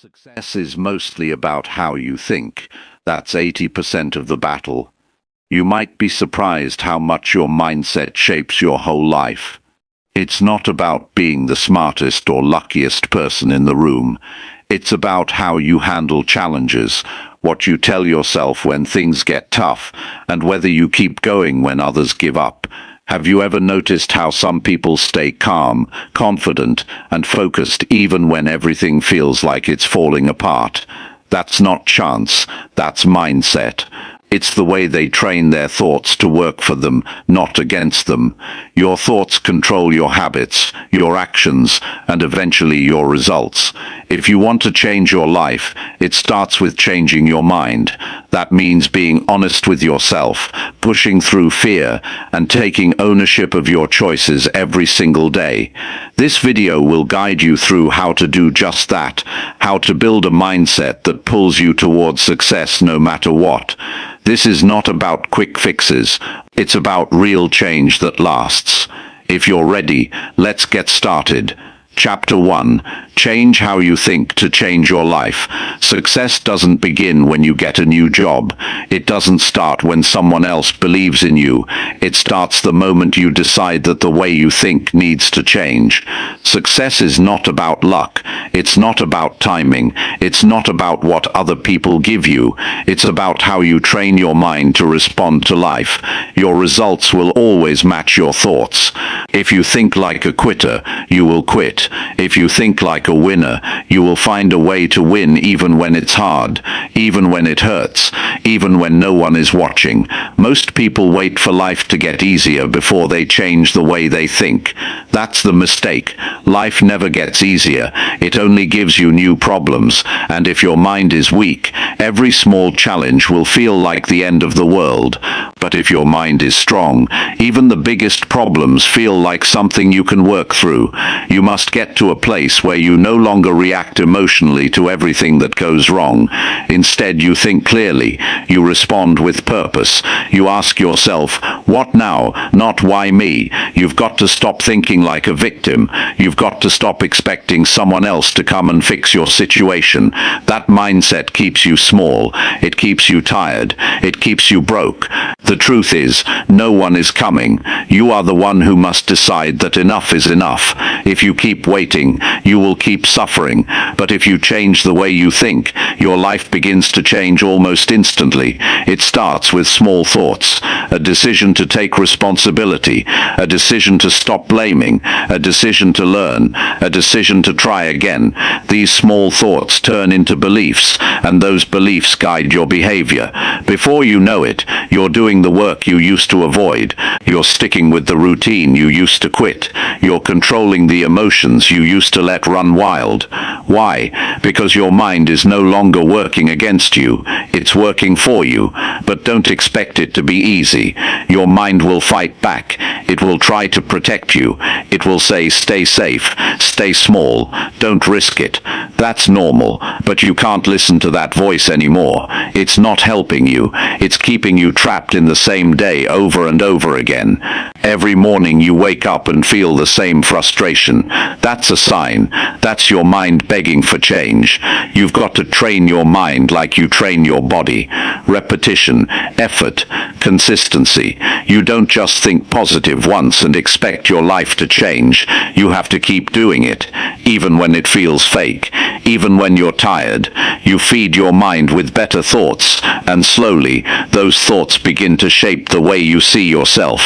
Success is mostly about how you think. That's 80% of the battle. You might be surprised how much your mindset shapes your whole life. It's not about being the smartest or luckiest person in the room. It's about how you handle challenges, what you tell yourself when things get tough, and whether you keep going when others give up. Have you ever noticed how some people stay calm, confident, and focused even when everything feels like it's falling apart? That's not chance, that's mindset. It's the way they train their thoughts to work for them, not against them. Your thoughts control your habits, your actions, and eventually your results. If you want to change your life, it starts with changing your mind. That means being honest with yourself, pushing through fear, and taking ownership of your choices every single day. This video will guide you through how to do just that, how to build a mindset that pulls you towards success no matter what. This is not about quick fixes. It's about real change that lasts. If you're ready, let's get started. Chapter 1. Change how you think to change your life. Success doesn't begin when you get a new job. It doesn't start when someone else believes in you. It starts the moment you decide that the way you think needs to change. Success is not about luck. It's not about timing. It's not about what other people give you. It's about how you train your mind to respond to life. Your results will always match your thoughts. If you think like a quitter, you will quit. If you think like a winner, you will find a way to win even when it's hard, even when it hurts, even when no one is watching. Most people wait for life to get easier before they change the way they think. That's the mistake. Life never gets easier. It only gives you new problems, and if your mind is weak, every small challenge will feel like the end of the world. But if your mind is strong, even the biggest problems feel like something you can work through. You must get to a place where you no longer react emotionally to everything that goes wrong. Instead, you think clearly. You respond with purpose. You ask yourself, what now? Not why me? You've got to stop thinking like a victim. You've got to stop expecting someone else to come and fix your situation. That mindset keeps you small. It keeps you tired. It keeps you broke. The truth is, no one is coming. You are the one who must decide that enough is enough. If you keep waiting, you will keep suffering. But if you change the way you think, your life begins to change almost instantly. It starts with small thoughts, a decision to take responsibility, a decision to stop blaming, a decision to learn, a decision to try again. These small thoughts turn into beliefs, and those beliefs guide your behavior. Before you know it, you're doing the work you used to avoid. You're sticking with the routine you used to quit. You're controlling the emotions you used to let run wild. Why? Because your mind is no longer working against you. It's working for you. But don't expect it to be easy. Your mind will fight back. It will try to protect you. It will say, stay safe, stay small, don't risk it. That's normal, but you can't listen to that voice anymore. It's not helping you. It's keeping you trapped in the same day over and over again. Every morning you wake up and feel the same frustration. That's a sign. That's your mind begging for change. You've got to train your mind like you train your body. Repetition, effort, consistency. You don't just think positive once and expect your life to change. You have to keep doing it, even when it feels fake, even when you're tired. You feed your mind with better thoughts, and slowly, those thoughts begin to shape the way you see yourself.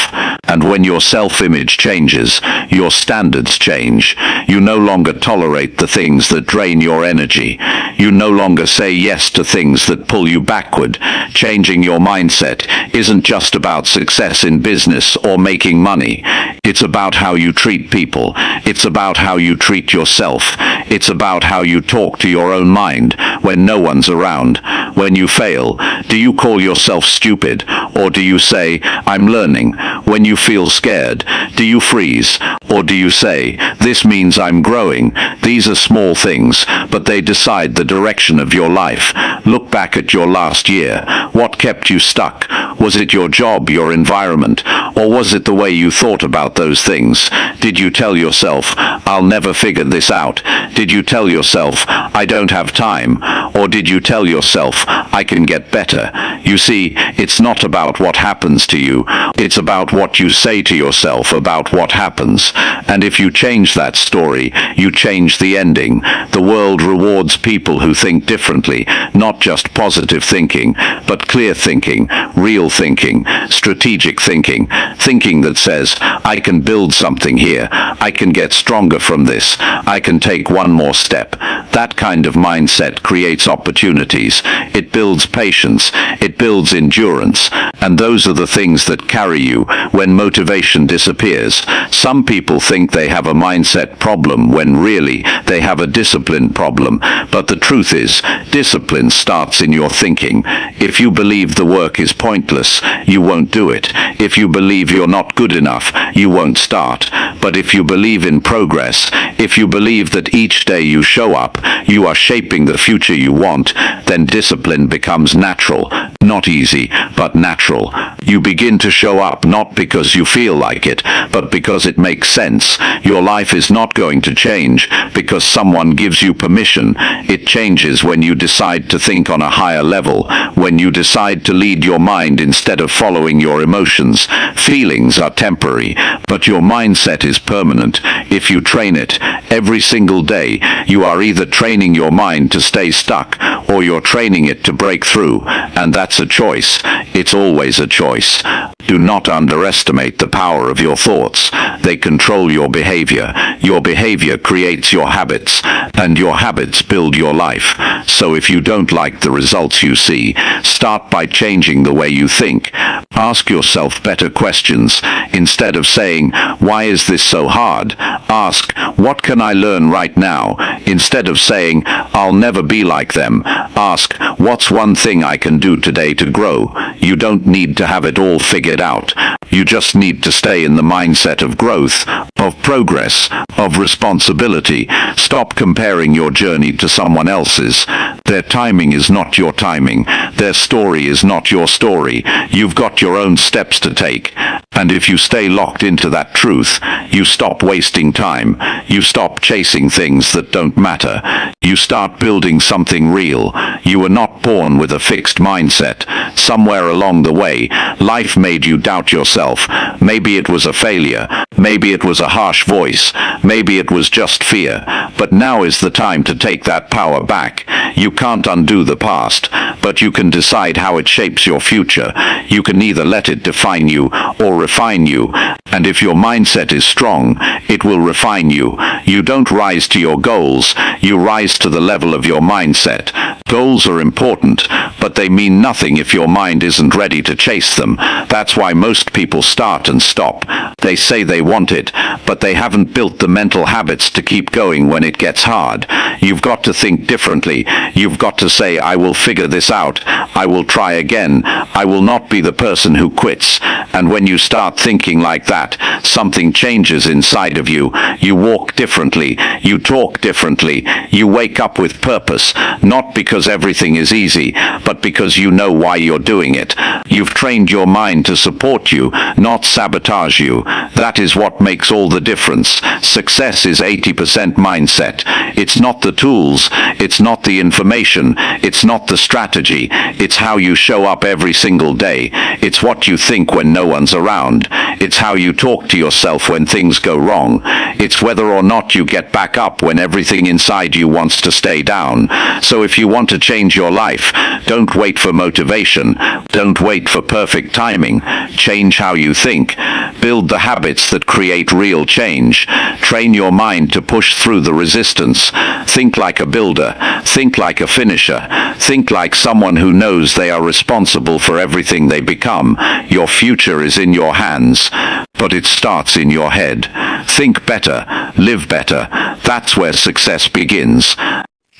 And when your self-image changes, your standards change. You no longer tolerate the things that drain your energy. You no longer say yes to things that pull you backward. Changing your mindset isn't just about success in business or making money. It's about how you treat people. It's about how you treat yourself. It's about how you talk to your own mind when no one's around. When you fail, do you call yourself stupid, or do you say, I'm learning? When you feel feel scared? Do you freeze? Or do you say, this means I'm growing? These are small things, but they decide the direction of your life. Look back at your last year. What kept you stuck? Was it your job, your environment, or was it the way you thought about those things? Did you tell yourself, I'll never figure this out? Did you tell yourself, I don't have time? Or did you tell yourself, I can get better? You see, it's not about what happens to you. It's about what you say to yourself about what happens. And if you change that story, you change the ending. The world rewards people who think differently, not just positive thinking, but clear thinking, real thinking, strategic thinking, thinking that says, I can build something here, I can get stronger from this, I can take one more step. That kind of mindset creates opportunities. It builds patience, it builds endurance, and those are the things that carry you when motivation disappears. Some people think they have a mindset problem when really they have a discipline problem, but the truth is, discipline starts in your thinking. If you believe the work is pointless, you won't do it. If you believe you're not good enough, you won't start. But if you believe in progress, if you believe that each day you show up, you are shaping the future you want, then discipline becomes natural. Not easy, but natural. You begin to show up not because you feel like it, but because it makes sense. Your life is not going to change because someone gives you permission. It changes when you decide to think on a higher level, when you decide to lead your mind instead of following your emotions. Feelings are temporary, but your mindset is permanent. If you train it every single day, you are either training your mind to stay stuck or you're training it to break through, and that's a choice. It's always a choice. Do not underestimate the power of your thoughts. They control your behavior. Your behavior creates your habits, and your habits build your life. So if you don't like the results you see, start by changing the way you think. Ask yourself better questions. Instead of saying, why is this so hard? Ask, what can I learn right now? Instead of saying, I'll never be like them, ask, what's one thing I can do today to grow? You don't need to have it all figured out. You just need to stay in the mindset of growth, of progress, of responsibility. Stop comparing your journey to someone else's. Their timing is not your timing. Their story is not your story. You've got your own steps to take. And if you stay locked into that truth, you stop wasting time. You stop chasing things that don't matter. You start building something real. You were not born with a fixed mindset. Somewhere along the way, life made you doubt yourself. Maybe it was a failure. Maybe it was a harsh voice. Maybe it was just fear. But now is the time to take that power back. You can't undo the past, but you can decide how it shapes your future. You can either let it define you or refine you. And if your mindset is strong, it will refine you. You don't rise to your goals. You rise to the level of your mindset. Goals are important, but they mean nothing if your mind isn't ready to chase them. That's why most people start and stop. They say they want it, but they haven't built the mental habits to keep going when it gets hard. You've got to think differently. You've got to say, I will figure this out. I will try again. I will not be the person who quits. And when you start thinking like that, something changes inside of you. You walk differently. You talk differently. You wake up with purpose, not because everything is easy, but because you know why you're doing it. You've trained your mind to support you, not sabotage you. That is what makes all the difference. Success is 80% mindset. It's not the tools. It's not the information. It's not the strategy. It's how you show up every single day. It's what you think when no one's around. It's how you talk to yourself when things go wrong. It's whether or not you get back up when everything inside you wants to stay down. So if you want to change your life, don't wait for motivation. Don't wait for perfect timing. Change how you think. Build the habits that create real change. Train your mind to push through the resistance. Think like a builder. Think like a finisher. Think like someone who knows they are responsible for everything they become. Your future is in your hands, but it starts in your head. Think better. Live better. That's where success begins.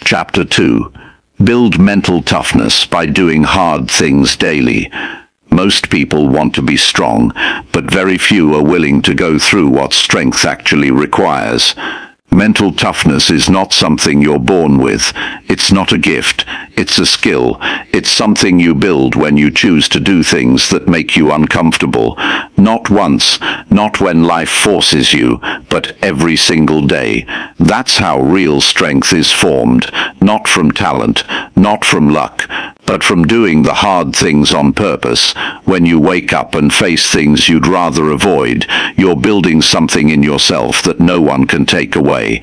Chapter 2. Build mental toughness by doing hard things daily. Most people want to be strong, but very few are willing to go through what strength actually requires. Mental toughness is not something you're born with. It's not a gift. It's a skill. It's something you build when you choose to do things that make you uncomfortable. Not once, not when life forces you, but every single day. That's how real strength is formed. Not from talent, not from luck, but from doing the hard things on purpose. When you wake up and face things you'd rather avoid, you're building something in yourself that no one can take away.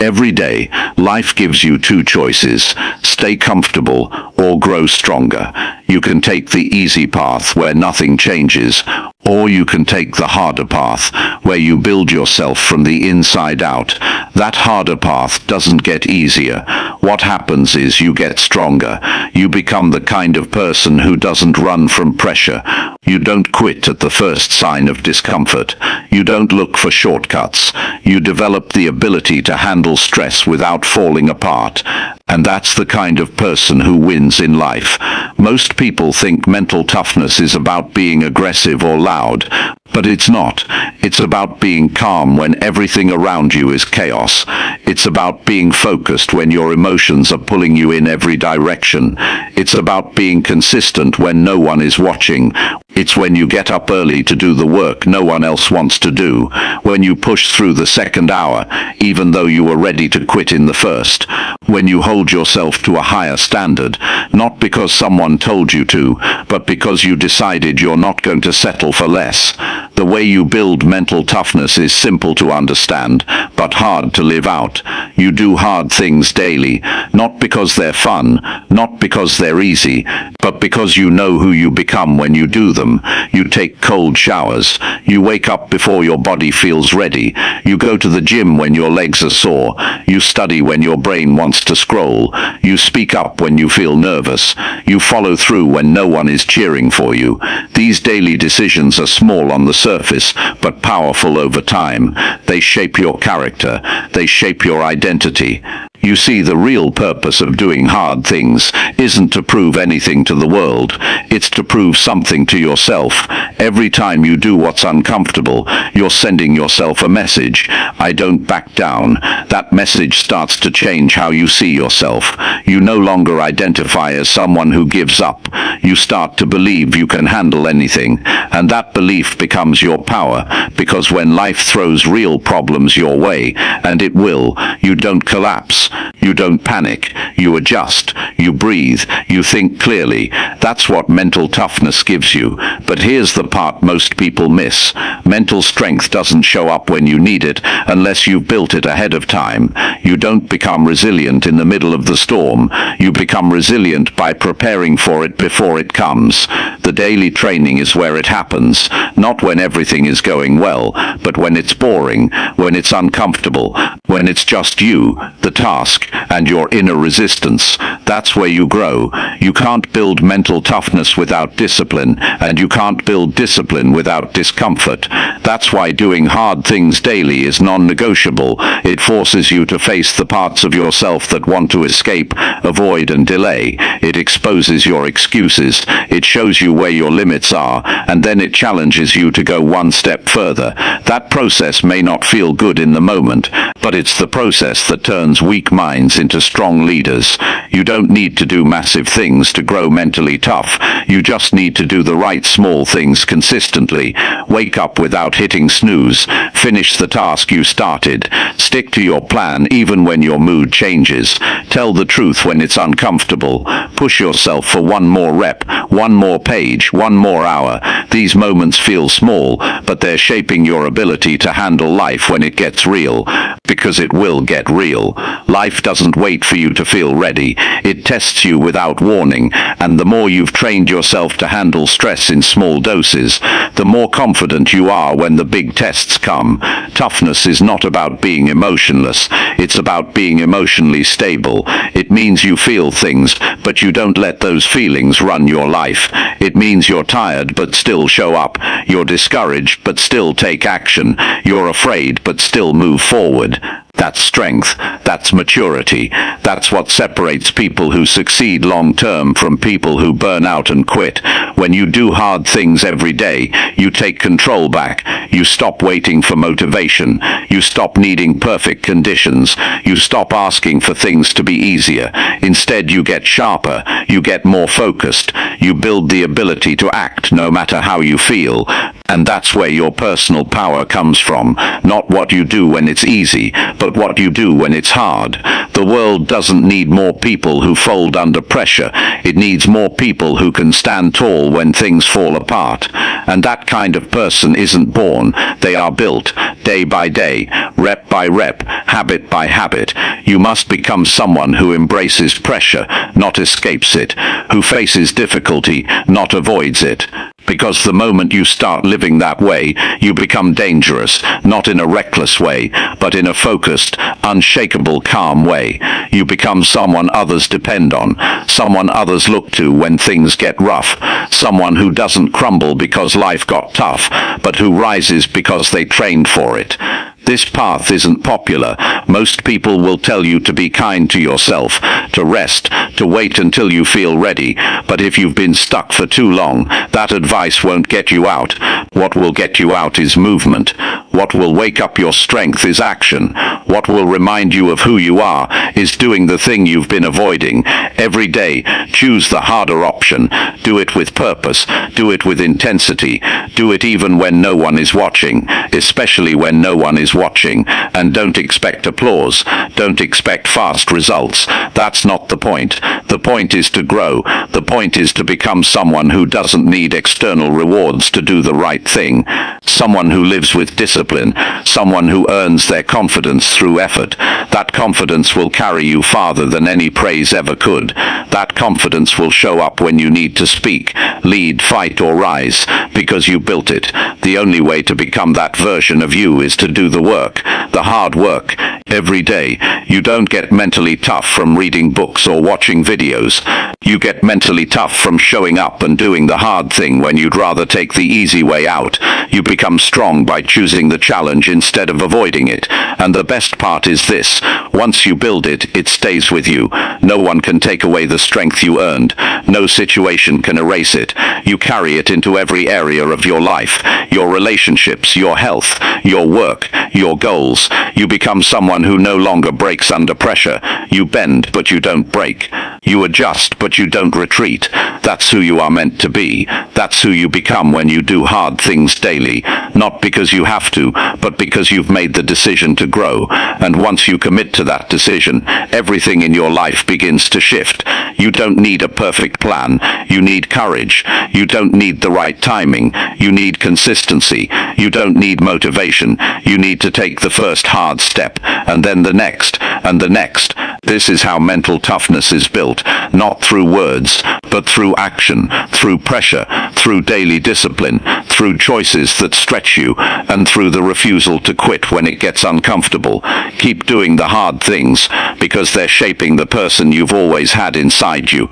Every day, life gives you two choices: stay comfortable or grow stronger. You can take the easy path where nothing changes, or you can take the harder path where you build yourself from the inside out. That harder path doesn't get easier. What happens is you get stronger. You become the kind of person who doesn't run from pressure. You don't quit at the first sign of discomfort. You don't look for shortcuts. You develop the ability to handle stress without falling apart. And that's the kind of person who wins in life. Most people think mental toughness is about being aggressive or loud, but it's not. It's about being calm when everything around you is chaos. It's about being focused when your emotions are pulling you in every direction. It's about being consistent when no one is watching. It's when you get up early to do the work no one else wants to do. When you push through the second hour, even though you were ready to quit in the first. When you hold yourself to a higher standard, not because someone told you to, but because you decided you're not going to settle for less. The way you build mental toughness is simple to understand, but hard to live out. You do hard things daily, not because they're fun, not because they're easy, but because you know who you become when you do them. You take cold showers. You wake up before your body feels ready. You go to the gym when your legs are sore. You study when your brain wants to scroll. You speak up when you feel nervous. You follow through when no one is cheering for you. These daily decisions are small on the surface, but powerful over time. They shape your character. They shape your identity. You see, the real purpose of doing hard things isn't to prove anything to the world. It's to prove something to yourself. Every time you do what's uncomfortable, you're sending yourself a message. I don't back down. That message starts to change how you see yourself. You no longer identify as someone who gives up. You start to believe you can handle anything, and that belief becomes your power, because when life throws real problems your way, and it will, you don't collapse. You don't panic. You adjust. You breathe. You think clearly. That's what mental toughness gives you. But here's the part most people miss. Mental strength doesn't show up when you need it unless you've built it ahead of time. You don't become resilient in the middle of the storm. You become resilient by preparing for it before it comes. The daily training is where it happens, not when everything is going well, but when it's boring, when it's uncomfortable, when it's just you, the task, and your inner resistance. That's where you grow. You can't build mental toughness without discipline, and you can't build discipline without discomfort. That's why doing hard things daily is non-negotiable. It forces you to face the parts of yourself that want to escape, avoid, and delay. It exposes your excuses. It shows you where your limits are, and then it challenges you to go one step further. That process may not feel good in the moment, but it's the process that turns weak minds into strong leaders. You don't need to do massive things to grow mentally tough. You just need to do the right small things consistently. Wake up without hitting snooze. Finish the task you started. Stick to your plan even when your mood changes. Tell the truth when it's uncomfortable. Push yourself for one more rep, one more page, one more hour. These moments feel small, but they're shaping your ability to handle life when it gets real. Because it will get real. Life doesn't wait for you to feel ready. It tests you without warning, and the more you've trained yourself to handle stress in small doses, the more confident you are when the big tests come. Toughness is not about being emotionless. It's about being emotionally stable. It means you feel things, but you don't let those feelings run your life. It means you're tired, but still show up. You're discouraged, but still take action. You're afraid, but still move forward. That's strength. That's maturity. That's what separates people who succeed long-term from people who burn out and quit. When you do hard things every day, you take control back. You stop waiting for motivation. You stop needing perfect conditions. You stop asking for things to be easier. Instead, you get sharper. You get more focused. You build the ability to act no matter how you feel. And that's where your personal power comes from. Not what you do when it's easy, but what you do when it's hard. The world doesn't need more people who fold under pressure. It needs more people who can stand tall when things fall apart. And that kind of person isn't born. They are built, day by day, rep by rep, habit by habit. You must become someone who embraces pressure, not escapes it, who faces difficulty, not avoids it. Because the moment you start living that way, you become dangerous, not in a reckless way, but in a focused, unshakable, calm way. You become someone others depend on, someone others look to when things get rough, someone who doesn't crumble because life got tough, but who rises because they trained for it. This path isn't popular. Most people will tell you to be kind to yourself, to rest, to wait until you feel ready. But if you've been stuck for too long, that advice won't get you out. What will get you out is movement. What will wake up your strength is action. What will remind you of who you are is doing the thing you've been avoiding. Every day, choose the harder option. Do it with purpose. Do it with intensity. Do it even when no one is watching, especially when no one is watching. And don't expect applause. Don't expect fast results. That's not the point. The point is to grow. The point is to become someone who doesn't need external rewards to do the right thing. Someone who lives with discipline. Someone who earns their confidence through effort. That confidence will carry you farther than any praise ever could. That confidence will show up when you need to speak, lead, fight, or rise, because you built it. The only way to become that version of you is to do the work, the hard work, every day. You don't get mentally tough from reading books or watching videos. You get mentally tough from showing up and doing the hard thing when you'd rather take the easy way out. You become strong by choosing the challenge instead of avoiding it. And the best part is this: once you build it, it stays with you. No one can take away the strength you earned. No situation can erase it. You carry it into every area of your life, your relationships, your health, your work, your goals. You become someone who no longer breaks under pressure. You bend, but you don't break. You adjust, but you don't retreat. That's who you are meant to be. That's who you become when you do hard things daily. Not because you have to, but because you've made the decision to grow. And once you commit to that decision, everything in your life begins to shift. You don't need a perfect plan. You need courage. You don't need the right timing. You need consistency. You don't need motivation. You need to take the first hard step, and then the next, and the next. This is how mental toughness is built, not through words, but through action, through pressure, through daily discipline, through choices that stretch you, and through the refusal to quit when it gets uncomfortable. Keep doing the hard things, because they're shaping the person you've always had inside you.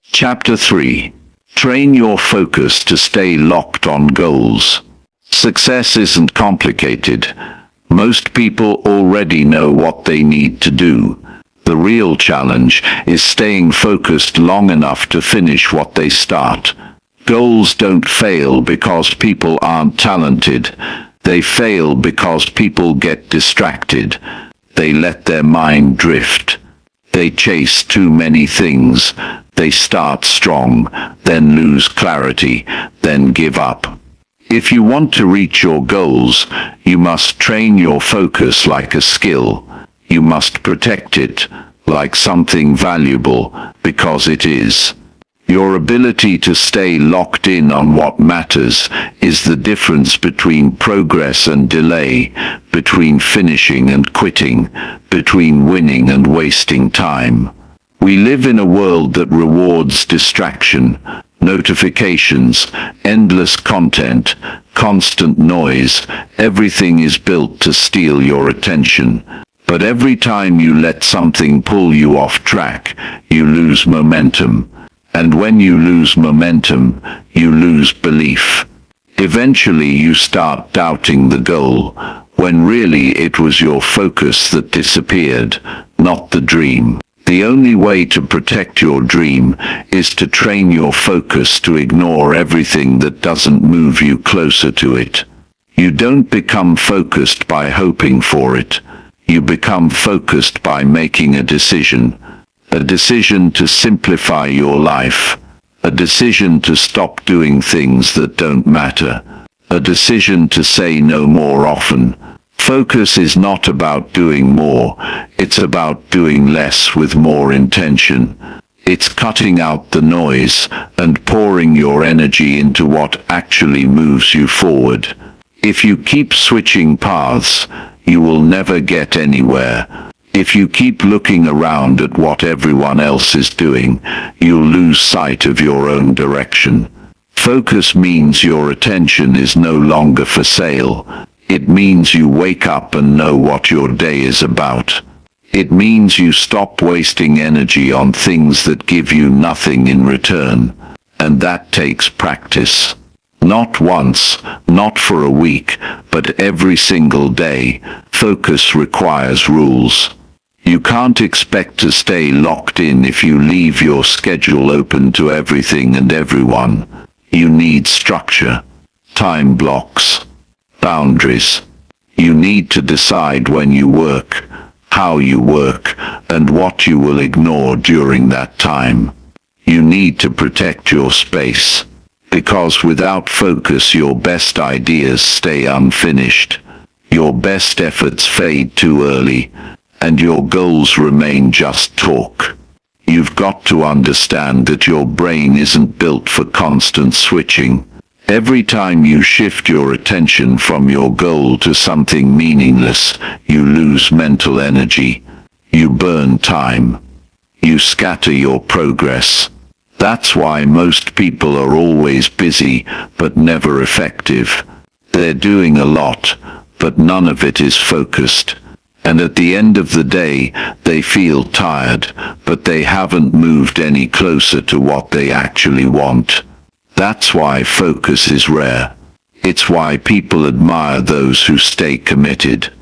Chapter 3. Train your focus to stay locked on goals. Success isn't complicated. Most people already know what they need to do. The real challenge is staying focused long enough to finish what they start. Goals don't fail because people aren't talented. They fail because people get distracted. They let their mind drift. They chase too many things. They start strong, then lose clarity, then give up. If you want to reach your goals, you must train your focus like a skill. You must protect it like something valuable, because it is. Your ability to stay locked in on what matters is the difference between progress and delay, between finishing and quitting, between winning and wasting time. We live in a world that rewards distraction, notifications, endless content, constant noise. Everything is built to steal your attention. But every time you let something pull you off track, you lose momentum. And when you lose momentum, you lose belief. Eventually you start doubting the goal. when really it was your focus that disappeared, not the dream. The only way to protect your dream is to train your focus to ignore everything that doesn't move you closer to it. You don't become focused by hoping for it. You become focused by making a decision to simplify your life, a decision to stop doing things that don't matter, a decision to say no more often. Focus is not about doing more, it's about doing less with more intention. It's cutting out the noise and pouring your energy into what actually moves you forward. If you keep switching paths, you will never get anywhere. If you keep looking around at what everyone else is doing, you'll lose sight of your own direction. Focus means your attention is no longer for sale. It means you wake up and know what your day is about. It means you stop wasting energy on things that give you nothing in return. And that takes practice. Not once, not for a week, but every single day. Focus requires rules. You can't expect to stay locked in if you leave your schedule open to everything and everyone. You need structure, time blocks, boundaries. You need to decide when you work, how you work, and what you will ignore during that time. You need to protect your space, because without focus your best ideas stay unfinished, your best efforts fade too early, and your goals remain just talk. You've got to understand that your brain isn't built for constant switching. Every time you shift your attention from your goal to something meaningless, you lose mental energy. You burn time. You scatter your progress. That's why most people are always busy, but never effective. They're doing a lot, but none of it is focused. And at the end of the day, they feel tired, but they haven't moved any closer to what they actually want. That's why focus is rare. It's why people admire those who stay committed.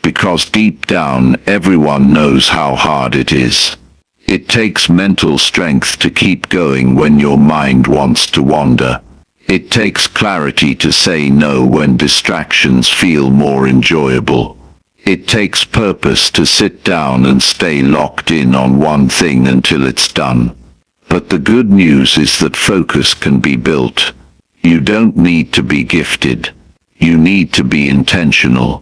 Because deep down, everyone knows how hard it is. It takes mental strength to keep going when your mind wants to wander. It takes clarity to say no when distractions feel more enjoyable. It takes purpose to sit down and stay locked in on one thing until it's done. But the good news is that focus can be built. You don't need to be gifted. You need to be intentional.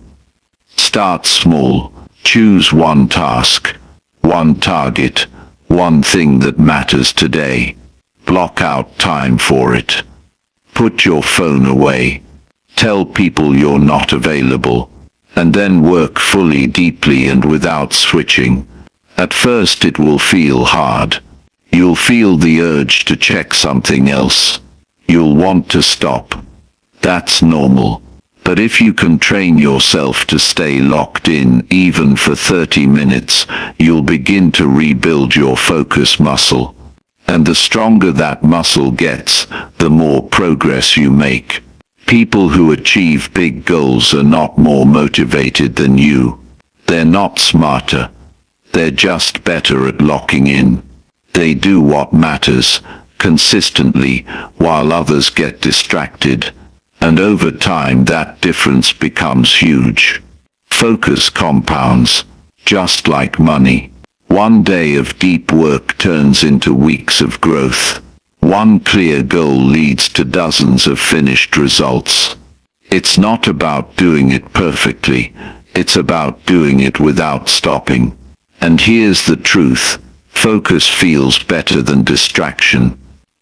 Start small. Choose one task, one target, one thing that matters today. Block out time for it. Put your phone away. Tell people you're not available. And then work fully, deeply, and without switching. At first it will feel hard. You'll feel the urge to check something else. You'll want to stop. That's normal. But if you can train yourself to stay locked in even for 30 minutes, you'll begin to rebuild your focus muscle. And the stronger that muscle gets, the more progress you make. People who achieve big goals are not more motivated than you. They're not smarter. They're just better at locking in. They do what matters, consistently, while others get distracted. And over time that difference becomes huge. Focus compounds, just like money. One day of deep work turns into weeks of growth. One clear goal leads to dozens of finished results. It's not about doing it perfectly, it's about doing it without stopping. And here's the truth. Focus feels better than distraction.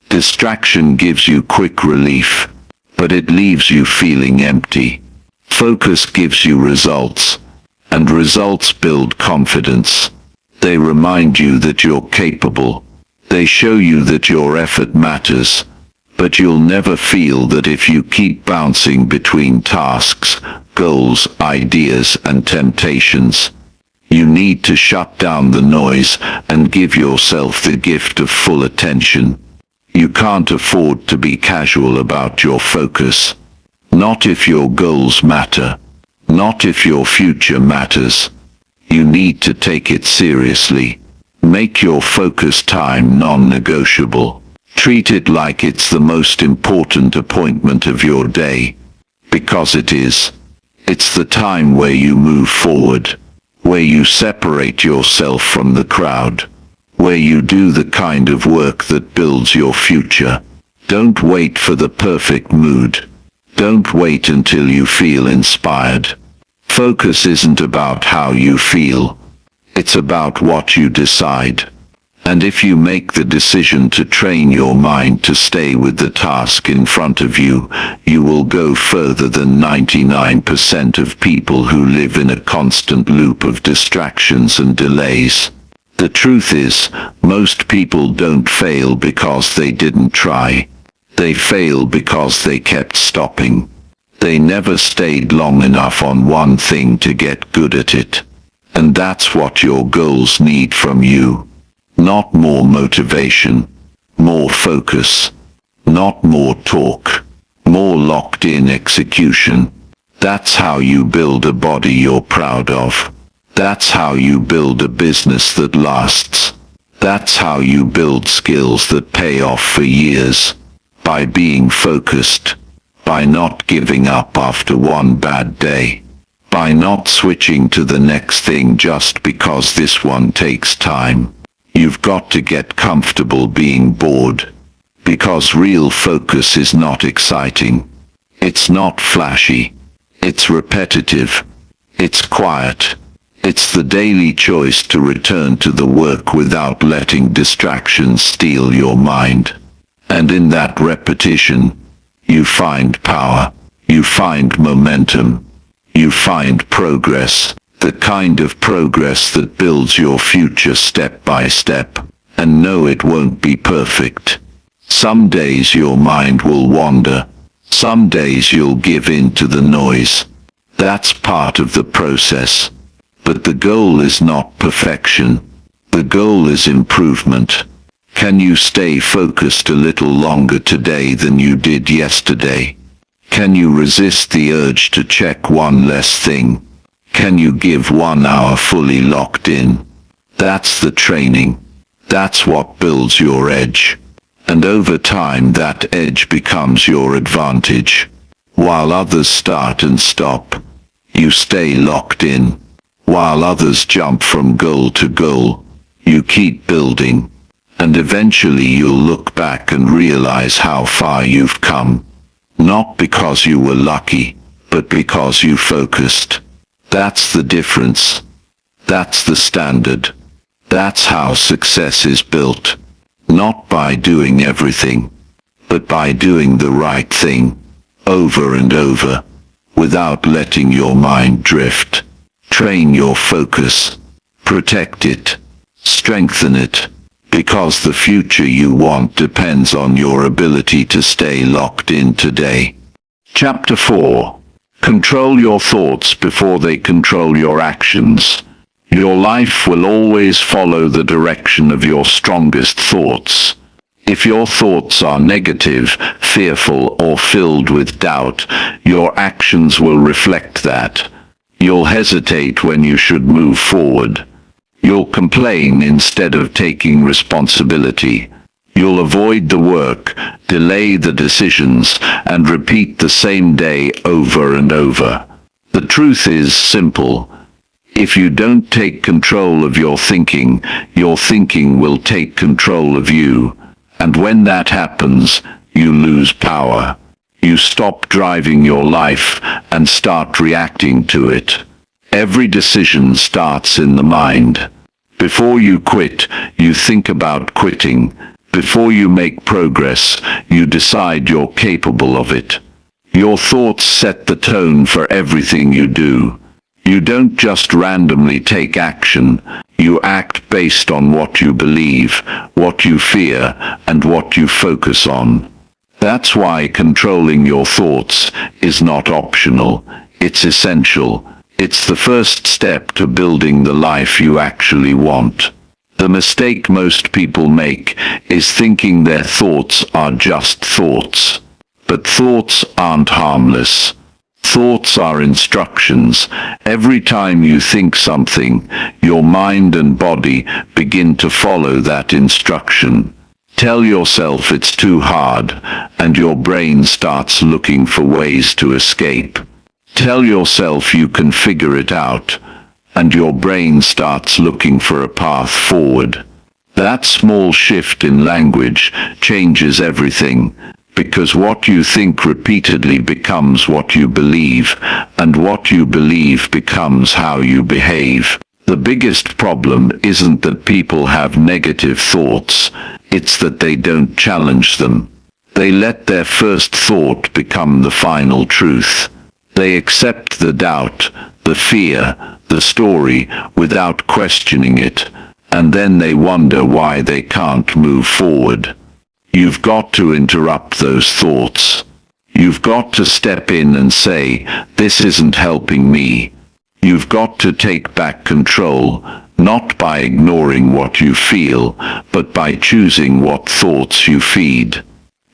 Distraction gives you quick relief, but it leaves you feeling empty. Focus gives you results, and results build confidence. They remind you that you're capable. They show you that your effort matters. But you'll never feel that if you keep bouncing between tasks, goals, ideas, and temptations. You need to shut down the noise and give yourself the gift of full attention. You can't afford to be casual about your focus. Not if your goals matter. Not if your future matters. You need to take it seriously. Make your focus time non-negotiable. Treat it like it's the most important appointment of your day. Because it is. It's the time where you move forward. Where you separate yourself from the crowd. Where you do the kind of work that builds your future. Don't wait for the perfect mood. Don't wait until you feel inspired. Focus isn't about how you feel. It's about what you decide. And if you make the decision to train your mind to stay with the task in front of you, you will go further than 99% of people who live in a constant loop of distractions and delays. The truth is, most people don't fail because they didn't try. They fail because they kept stopping. They never stayed long enough on one thing to get good at it. And that's what your goals need from you. Not more motivation, more focus. Not more talk, more locked-in execution. That's how you build a body you're proud of. That's how you build a business that lasts. That's how you build skills that pay off for years. By being focused. By not giving up after one bad day. By not switching to the next thing just because this one takes time. You've got to get comfortable being bored. Because real focus is not exciting. It's not flashy. It's repetitive. It's quiet. It's the daily choice to return to the work without letting distractions steal your mind. And in that repetition, you find power. You find momentum. You find progress. The kind of progress that builds your future step by step. And no, it won't be perfect. Some days your mind will wander. Some days you'll give in to the noise. That's part of the process. But the goal is not perfection. The goal is improvement. Can you stay focused a little longer today than you did yesterday? Can you resist the urge to check one less thing? Can you give 1 hour fully locked in? That's the training. That's what builds your edge. And over time that edge becomes your advantage. While others start and stop, you stay locked in. While others jump from goal to goal, you keep building. And eventually you'll look back and realize how far you've come. Not because you were lucky, but because you focused. That's the difference. That's the standard. That's how success is built. Not by doing everything, but by doing the right thing, over and over, without letting your mind drift. Train your focus. Protect it. Strengthen it. Because the future you want depends on your ability to stay locked in today. Chapter 4. Control your thoughts before they control your actions. Your life will always follow the direction of your strongest thoughts. If your thoughts are negative, fearful, or filled with doubt, your actions will reflect that. You'll hesitate when you should move forward. You'll complain instead of taking responsibility. You'll avoid the work, delay the decisions, and repeat the same day over and over. The truth is simple. If you don't take control of your thinking will take control of you. And when that happens, you lose power. You stop driving your life and start reacting to it. Every decision starts in the mind. Before you quit, you think about quitting. Before you make progress, you decide you're capable of it. Your thoughts set the tone for everything you do. You don't just randomly take action. You act based on what you believe, what you fear, and what you focus on. That's why controlling your thoughts is not optional. It's essential. It's the first step to building the life you actually want. The mistake most people make is thinking their thoughts are just thoughts. But thoughts aren't harmless. Thoughts are instructions. Every time you think something, your mind and body begin to follow that instruction. Tell yourself it's too hard, and your brain starts looking for ways to escape. Tell yourself you can figure it out, and your brain starts looking for a path forward. That small shift in language changes everything, because what you think repeatedly becomes what you believe, and what you believe becomes how you behave. The biggest problem isn't that people have negative thoughts, it's that they don't challenge them. They let their first thought become the final truth. They accept the doubt, the fear, the story, without questioning it, and then they wonder why they can't move forward. You've got to interrupt those thoughts. You've got to step in and say, this isn't helping me. You've got to take back control, not by ignoring what you feel, but by choosing what thoughts you feed.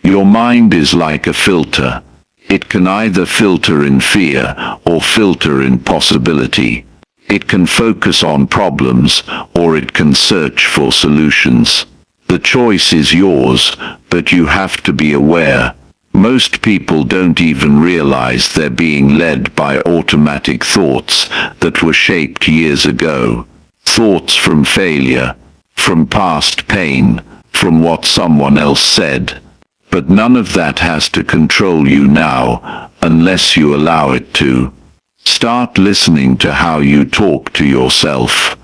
Your mind is like a filter. It can either filter in fear or filter in possibility. It can focus on problems, or it can search for solutions. The choice is yours, but you have to be aware. Most people don't even realize they're being led by automatic thoughts that were shaped years ago. Thoughts from failure, from past pain, from what someone else said. But none of that has to control you now, unless you allow it to. Start listening to how you talk to yourself.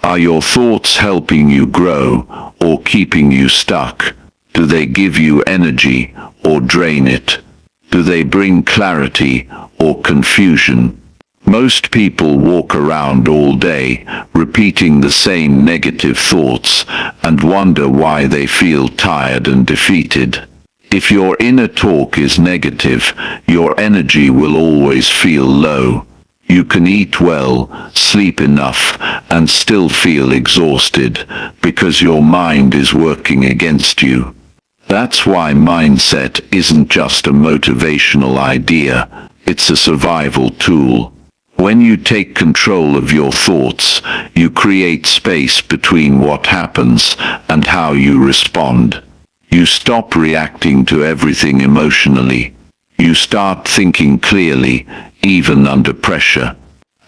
Are your thoughts helping you grow, or keeping you stuck? Do they give you energy, or drain it? Do they bring clarity, or confusion? Most people walk around all day, repeating the same negative thoughts, and wonder why they feel tired and defeated. If your inner talk is negative, your energy will always feel low. You can eat well, sleep enough, and still feel exhausted, because your mind is working against you. That's why mindset isn't just a motivational idea, it's a survival tool. When you take control of your thoughts, you create space between what happens and how you respond. You stop reacting to everything emotionally. You start thinking clearly, even under pressure.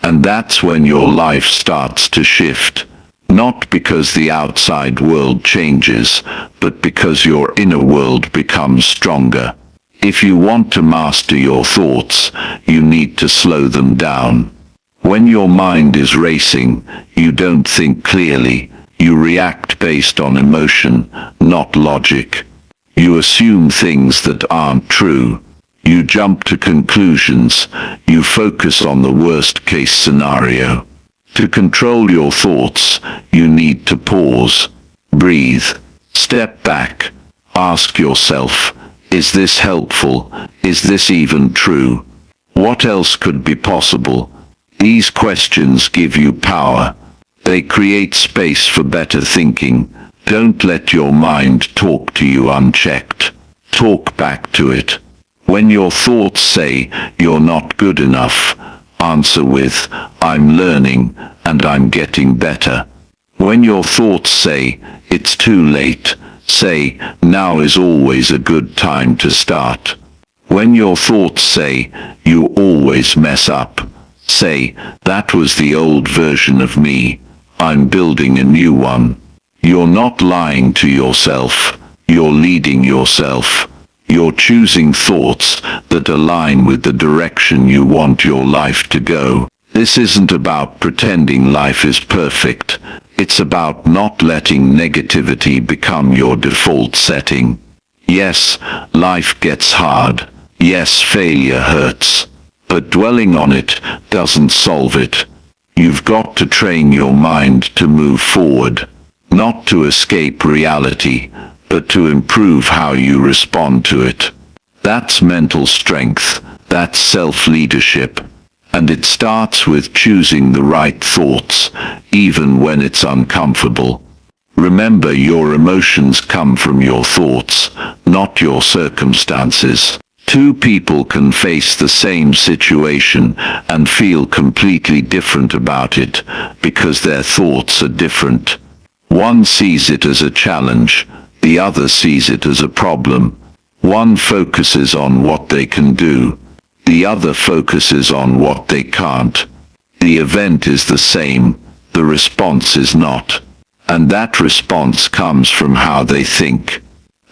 And that's when your life starts to shift. Not because the outside world changes, but because your inner world becomes stronger. If you want to master your thoughts, you need to slow them down. When your mind is racing, you don't think clearly. You react based on emotion, not logic. You assume things that aren't true. You jump to conclusions. You focus on the worst-case scenario. To control your thoughts, you need to pause, breathe, step back, ask yourself, is this helpful? Is this even true? What else could be possible? These questions give you power. They create space for better thinking. Don't let your mind talk to you unchecked. Talk back to it. When your thoughts say, you're not good enough, answer with, I'm learning, and I'm getting better. When your thoughts say, it's too late, say, now is always a good time to start. When your thoughts say, you always mess up, say, that was the old version of me, I'm building a new one. You're not lying to yourself, you're leading yourself. You're choosing thoughts that align with the direction you want your life to go. This isn't about pretending life is perfect. It's about not letting negativity become your default setting. Yes, life gets hard. Yes, failure hurts. But dwelling on it doesn't solve it. You've got to train your mind to move forward, not to escape reality, but to improve how you respond to it. That's mental strength, that's self-leadership, and it starts with choosing the right thoughts, even when it's uncomfortable. Remember, your emotions come from your thoughts, not your circumstances. Two people can face the same situation and feel completely different about it because their thoughts are different. One sees it as a challenge, the other sees it as a problem. One focuses on what they can do, the other focuses on what they can't. The event is the same, the response is not. And that response comes from how they think.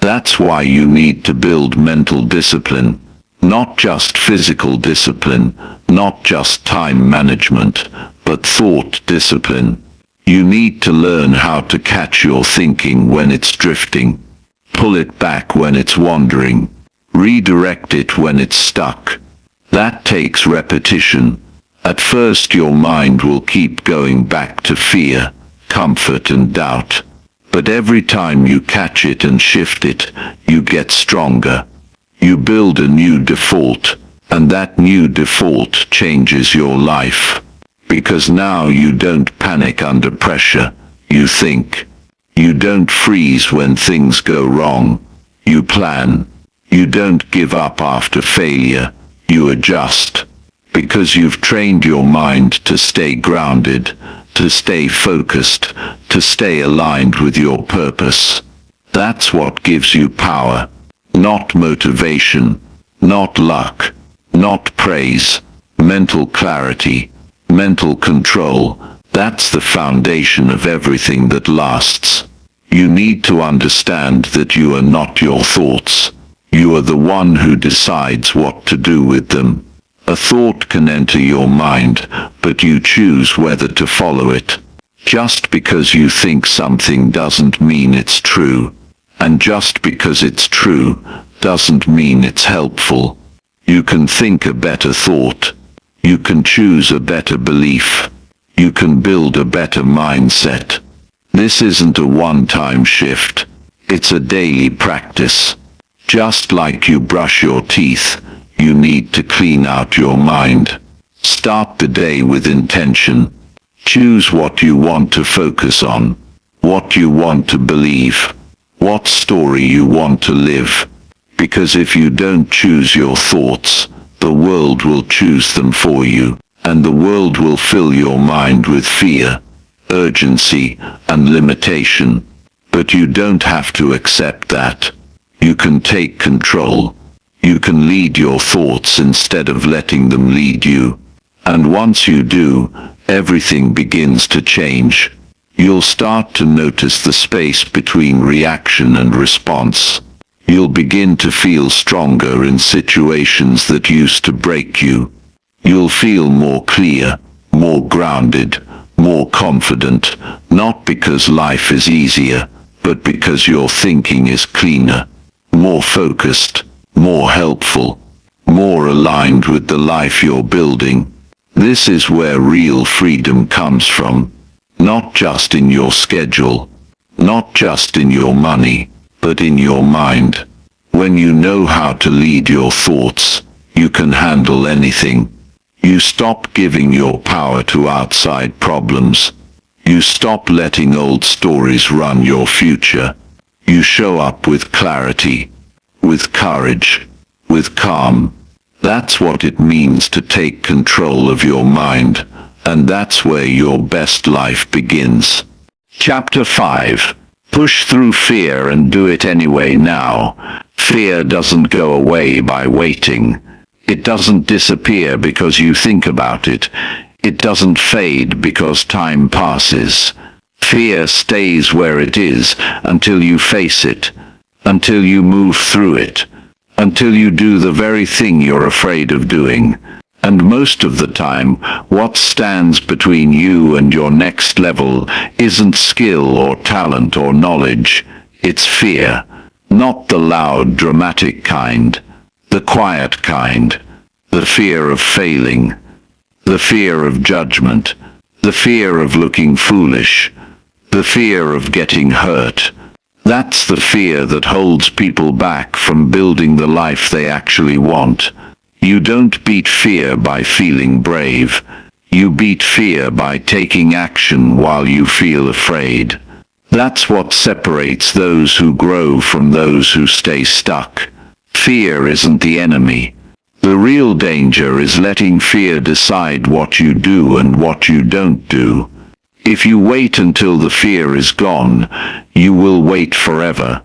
That's why you need to build mental discipline, not just physical discipline, not just time management, but thought discipline. You need to learn how to catch your thinking when it's drifting, pull it back when it's wandering, redirect it when it's stuck. That takes repetition. At first your mind will keep going back to fear, comfort and doubt. But every time you catch it and shift it, you get stronger. You build a new default, and that new default changes your life. Because now you don't panic under pressure, you think. You don't freeze when things go wrong, you plan. You don't give up after failure, you adjust. Because you've trained your mind to stay grounded, to stay focused, to stay aligned with your purpose. That's what gives you power. Not motivation, not luck, not praise, mental clarity, mental control. That's the foundation of everything that lasts. You need to understand that you are not your thoughts. You are the one who decides what to do with them. A thought can enter your mind, but you choose whether to follow it. Just because you think something doesn't mean it's true. And just because it's true, doesn't mean it's helpful. You can think a better thought. You can choose a better belief. You can build a better mindset. This isn't a one-time shift. It's a daily practice. Just like you brush your teeth, you need to clean out your mind. Start the day with intention. Choose what you want to focus on, what you want to believe, what story you want to live. Because if you don't choose your thoughts, the world will choose them for you, and the world will fill your mind with fear, urgency, and limitation. But you don't have to accept that. You can take control. You can lead your thoughts instead of letting them lead you. And once you do, everything begins to change. You'll start to notice the space between reaction and response. You'll begin to feel stronger in situations that used to break you. You'll feel more clear, more grounded, more confident, not because life is easier, but because your thinking is cleaner, more focused, more helpful, more aligned with the life you're building. This is where real freedom comes from. Not just in your schedule, not just in your money, but in your mind. When you know how to lead your thoughts, you can handle anything. You stop giving your power to outside problems. You stop letting old stories run your future. You show up with clarity, with courage, with calm. That's what it means to take control of your mind, and that's where your best life begins. Chapter 5. Push through fear and do it anyway now. Fear doesn't go away by waiting. It doesn't disappear because you think about it. It doesn't fade because time passes. Fear stays where it is until you face it, until you move through it, until you do the very thing you're afraid of doing. And most of the time, what stands between you and your next level isn't skill or talent or knowledge. It's fear. Not the loud, dramatic kind. The quiet kind. The fear of failing. The fear of judgment. The fear of looking foolish. The fear of getting hurt. That's the fear that holds people back from building the life they actually want. You don't beat fear by feeling brave. You beat fear by taking action while you feel afraid. That's what separates those who grow from those who stay stuck. Fear isn't the enemy. The real danger is letting fear decide what you do and what you don't do. If you wait until the fear is gone, you will wait forever.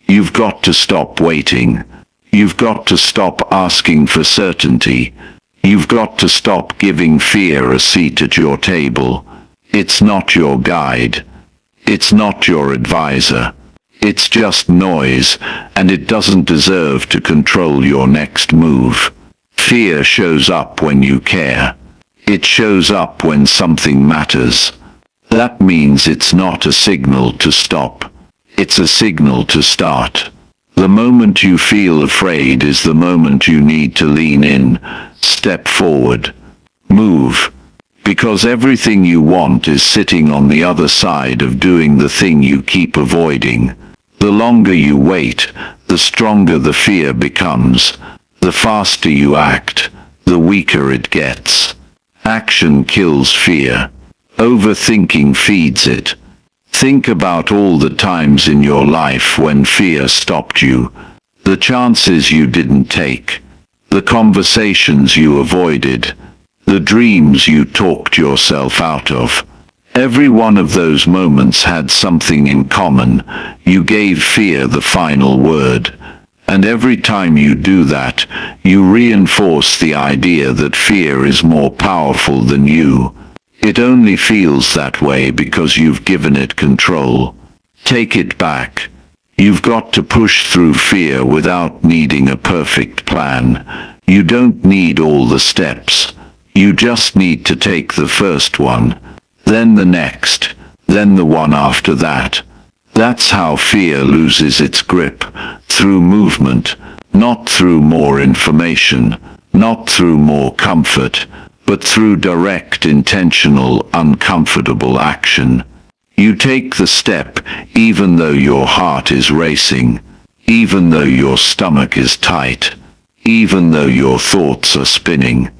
You've got to stop waiting. You've got to stop asking for certainty. You've got to stop giving fear a seat at your table. It's not your guide. It's not your advisor. It's just noise, and it doesn't deserve to control your next move. Fear shows up when you care. It shows up when something matters. That means it's not a signal to stop. It's a signal to start. The moment you feel afraid is the moment you need to lean in, step forward, move. Because everything you want is sitting on the other side of doing the thing you keep avoiding. The longer you wait, the stronger the fear becomes. The faster you act, the weaker it gets. Action kills fear. Overthinking feeds it. Think about all the times in your life when fear stopped you. The chances you didn't take. The conversations you avoided. The dreams you talked yourself out of. Every one of those moments had something in common. You gave fear the final word. And every time you do that, you reinforce the idea that fear is more powerful than you. It only feels that way because you've given it control. Take it back. You've got to push through fear without needing a perfect plan. You don't need all the steps. You just need to take the first one, then the next, then the one after that. That's how fear loses its grip, through movement, not through more information, not through more comfort, but through direct, intentional, uncomfortable action. You take the step even though your heart is racing, even though your stomach is tight, even though your thoughts are spinning.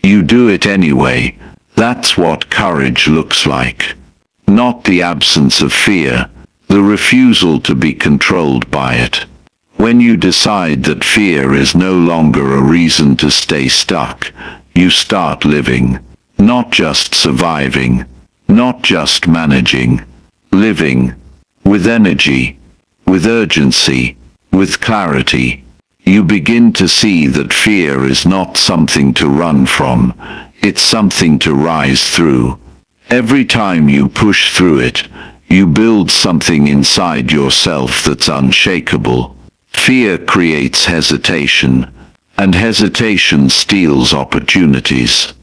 You do it anyway. That's what courage looks like. Not the absence of fear, the refusal to be controlled by it. When you decide that fear is no longer a reason to stay stuck, you start living, not just surviving, not just managing, living, with energy, with urgency, with clarity. You begin to see that fear is not something to run from, it's something to rise through. Every time you push through it, you build something inside yourself that's unshakable. Fear creates hesitation, and hesitation steals opportunities.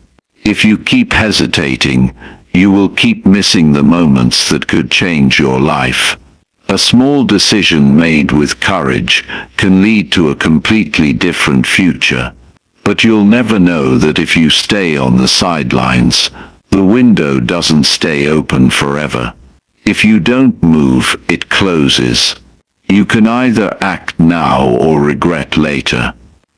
If you keep hesitating, you will keep missing the moments that could change your life. A small decision made with courage can lead to a completely different future. But you'll never know that if you stay on the sidelines, the window doesn't stay open forever. If you don't move, it closes. You can either act now or regret later.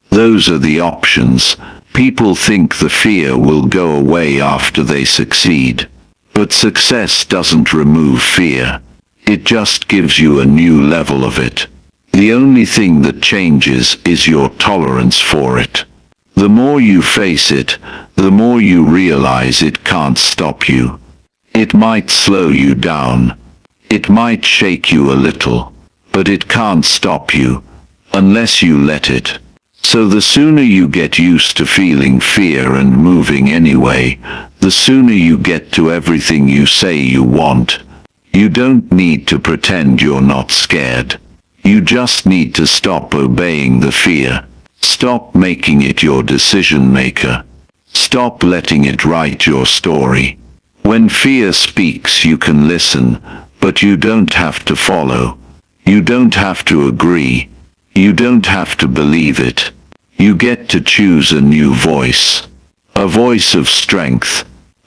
Those are the options. People think the fear will go away after they succeed. But success doesn't remove fear. It just gives you a new level of it. The only thing that changes is your tolerance for it. The more you face it, the more you realize it can't stop you. It might slow you down. It might shake you a little. But it can't stop you, unless you let it. So the sooner you get used to feeling fear and moving anyway, the sooner you get to everything you say you want. You don't need to pretend you're not scared. You just need to stop obeying the fear. Stop making it your decision maker. Stop letting it write your story. When fear speaks, you can listen, but you don't have to follow. You don't have to agree. You don't have to believe it. You get to choose a new voice. A voice of strength.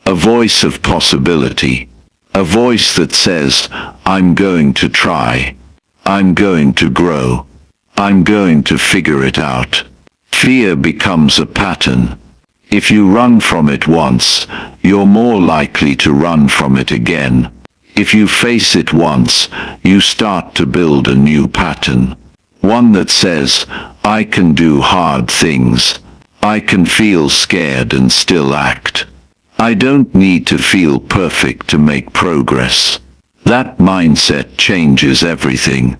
A voice of possibility. A voice that says, I'm going to try. I'm going to grow. I'm going to figure it out. Fear becomes a pattern. If you run from it once, you're more likely to run from it again. If you face it once, you start to build a new pattern. One that says, I can do hard things. I can feel scared and still act. I don't need to feel perfect to make progress. That mindset changes everything.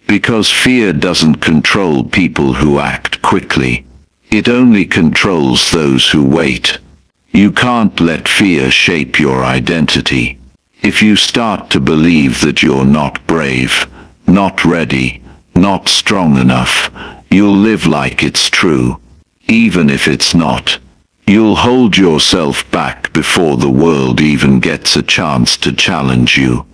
Because fear doesn't control people who act quickly. It only controls those who wait. You can't let fear shape your identity. If you start to believe that you're not brave, not ready, not strong enough, you'll live like it's true. Even if it's not. You'll hold yourself back before the world even gets a chance to challenge you.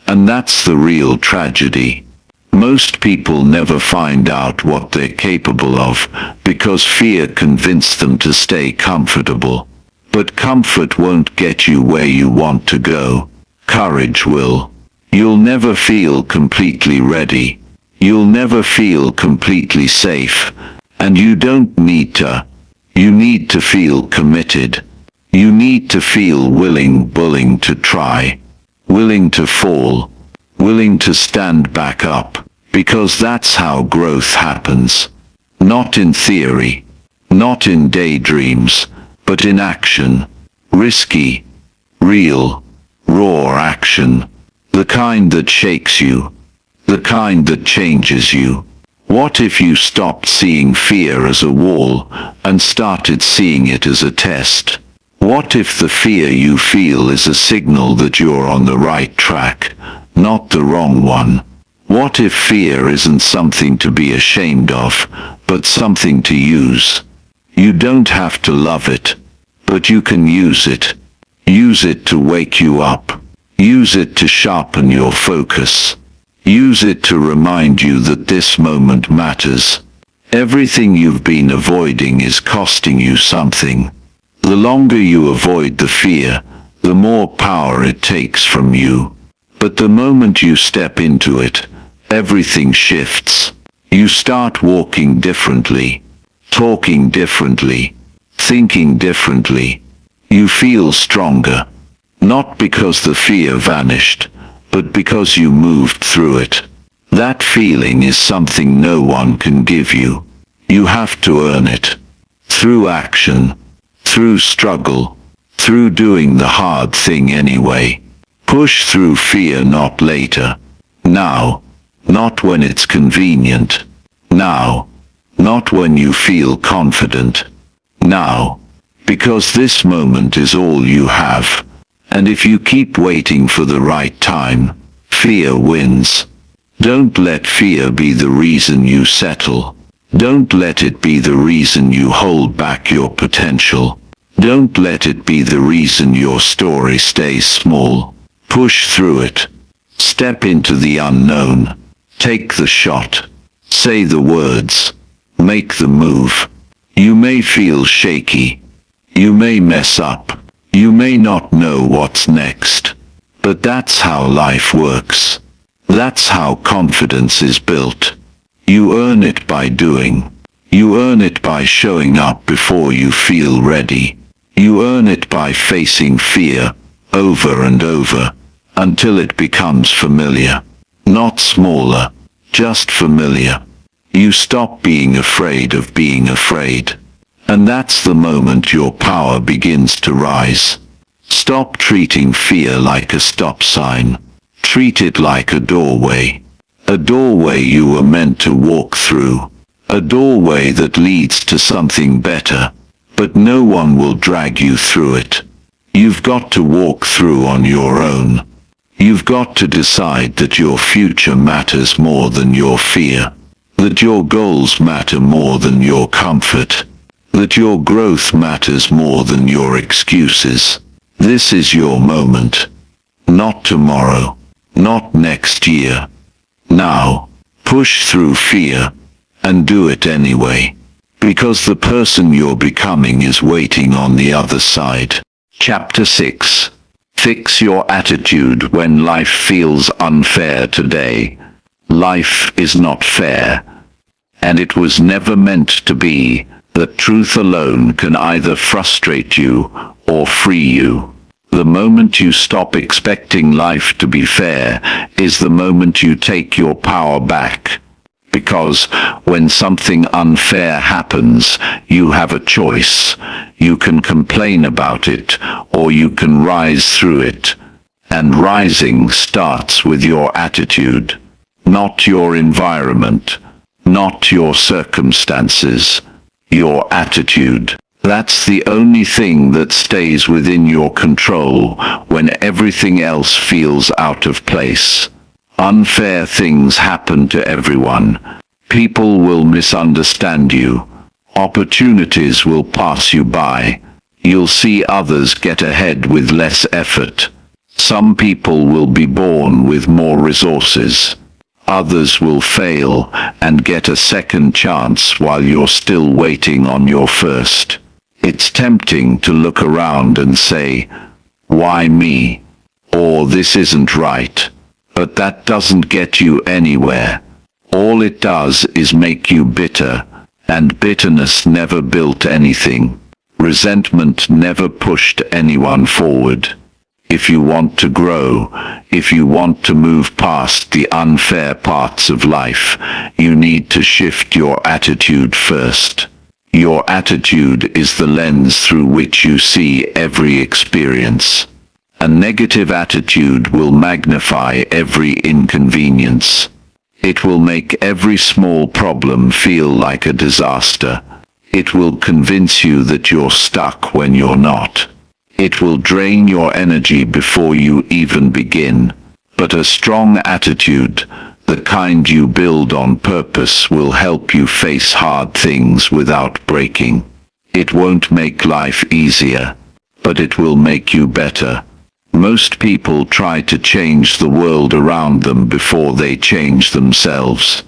And that's the real tragedy. Most people never find out what they're capable of, because fear convinced them to stay comfortable. But comfort won't get you where you want to go. Courage will. You'll never feel completely ready. You'll never feel completely safe. And you don't need to. You need to feel committed. You need to feel willing to try. Willing to fall. Willing to stand back up. Because that's how growth happens. Not in theory. Not in daydreams. But in action. Risky. Real. Raw action. The kind that shakes you. The kind that changes you. What if you stopped seeing fear as a wall and started seeing it as a test? What if the fear you feel is a signal that you're on the right track, not the wrong one? What if fear isn't something to be ashamed of, but something to use? You don't have to love it, but you can use it. Use it to wake you up. Use it to sharpen your focus. Use it to remind you that this moment matters. Everything you've been avoiding is costing you something. The longer you avoid the fear, the more power it takes from you. But the moment you step into it, everything shifts. You start walking differently, talking differently, thinking differently. You feel stronger. Not because the fear vanished, but because you moved through it. That feeling is something no one can give you. You have to earn it. Through action. Through struggle. Through doing the hard thing anyway. Push through fear, not later. Now. Not when it's convenient. Now. Not when you feel confident. Now. Because this moment is all you have. And if you keep waiting for the right time, fear wins. Don't let fear be the reason you settle. Don't let it be the reason you hold back your potential. Don't let it be the reason your story stays small. Push through it. Step into the unknown. Take the shot. Say the words. Make the move. You may feel shaky. You may mess up. You may not know what's next. But that's how life works. That's how confidence is built. You earn it by doing. You earn it by showing up before you feel ready. You earn it by facing fear, over and over, until it becomes familiar. Not smaller, just familiar. You stop being afraid of being afraid. And that's the moment your power begins to rise. Stop treating fear like a stop sign. Treat it like a doorway. A doorway you were meant to walk through. A doorway that leads to something better. But no one will drag you through it. You've got to walk through on your own. You've got to decide that your future matters more than your fear. That your goals matter more than your comfort. That your growth matters more than your excuses. This is your moment. Not tomorrow. Not next year. Now. Push through fear. And do it anyway. Because the person you're becoming is waiting on the other side. Chapter 6. Fix your attitude when life feels unfair today. Life is not fair. And it was never meant to be. That truth alone can either frustrate you or free you. The moment you stop expecting life to be fair is the moment you take your power back. Because when something unfair happens, you have a choice. You can complain about it, or you can rise through it. And rising starts with your attitude, not your environment, not your circumstances, your attitude. That's the only thing that stays within your control when everything else feels out of place. Unfair things happen to everyone. People will misunderstand you. Opportunities will pass you by. You'll see others get ahead with less effort. Some people will be born with more resources. Others will fail and get a second chance while you're still waiting on your first. It's tempting to look around and say, "Why me?" or "This isn't right." But that doesn't get you anywhere. All it does is make you bitter, and bitterness never built anything. Resentment never pushed anyone forward. If you want to grow, if you want to move past the unfair parts of life, you need to shift your attitude first. Your attitude is the lens through which you see every experience. A negative attitude will magnify every inconvenience. It will make every small problem feel like a disaster. It will convince you that you're stuck when you're not. It will drain your energy before you even begin. But a strong attitude, the kind you build on purpose, will help you face hard things without breaking. It won't make life easier, but it will make you better. Most people try to change the world around them before they change themselves.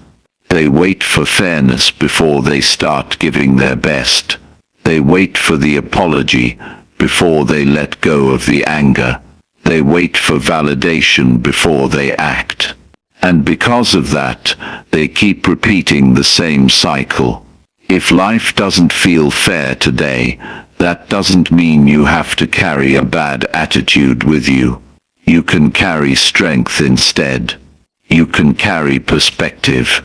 They wait for fairness before they start giving their best. They wait for the apology before they let go of the anger. They wait for validation before they act. And because of that, they keep repeating the same cycle. If life doesn't feel fair today, that doesn't mean you have to carry a bad attitude with you. You can carry strength instead. You can carry perspective.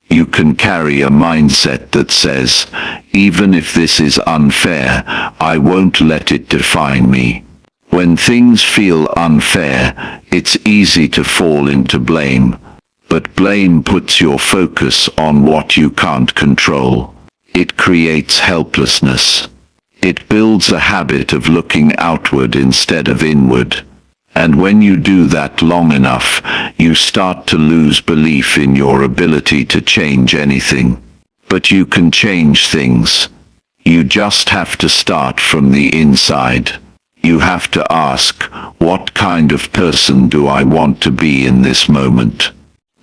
You can carry a mindset that says, even if this is unfair, I won't let it define me. When things feel unfair, it's easy to fall into blame. But blame puts your focus on what you can't control. It creates helplessness. It builds a habit of looking outward instead of inward. And when you do that long enough, you start to lose belief in your ability to change anything. But you can change things. You just have to start from the inside. You have to ask, what kind of person do I want to be in this moment?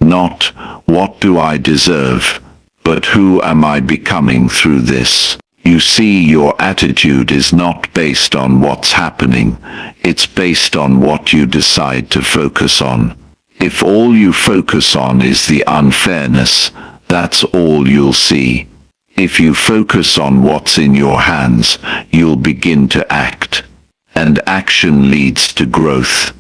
Not, what do I deserve? But who am I becoming through this? You see, your attitude is not based on what's happening. It's based on what you decide to focus on. If all you focus on is the unfairness, that's all you'll see. If you focus on what's in your hands, you'll begin to act. And action leads to growth.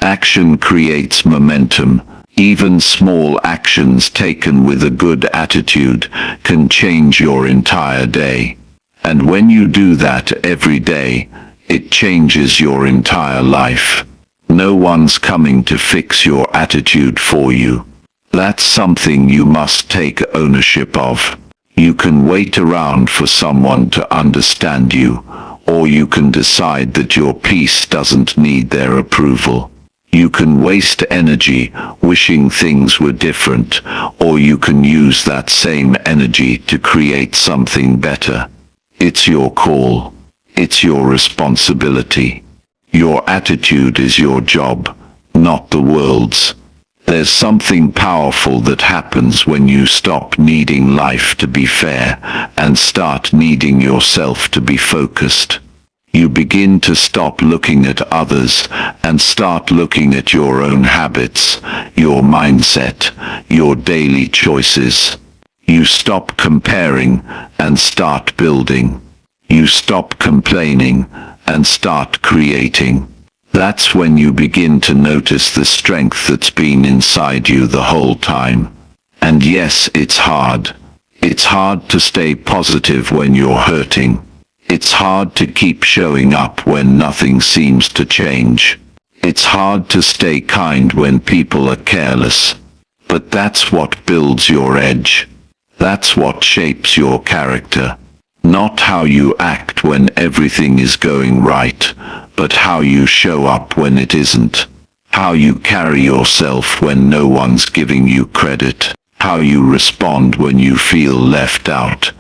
Action creates momentum. Even small actions taken with a good attitude can change your entire day. And when you do that every day, it changes your entire life. No one's coming to fix your attitude for you. That's something you must take ownership of. You can wait around for someone to understand you, or you can decide that your peace doesn't need their approval. You can waste energy wishing things were different, or you can use that same energy to create something better. It's your call. It's your responsibility. Your attitude is your job, not the world's. There's something powerful that happens when you stop needing life to be fair and start needing yourself to be focused. You begin to stop looking at others and start looking at your own habits, your mindset, your daily choices. You stop comparing and start building. You stop complaining and start creating. That's when you begin to notice the strength that's been inside you the whole time. And yes, it's hard. It's hard to stay positive when you're hurting. It's hard to keep showing up when nothing seems to change. It's hard to stay kind when people are careless. But that's what builds your edge. That's what shapes your character. Not how you act when everything is going right, but how you show up when it isn't. How you carry yourself when no one's giving you credit. How you respond when you feel left out,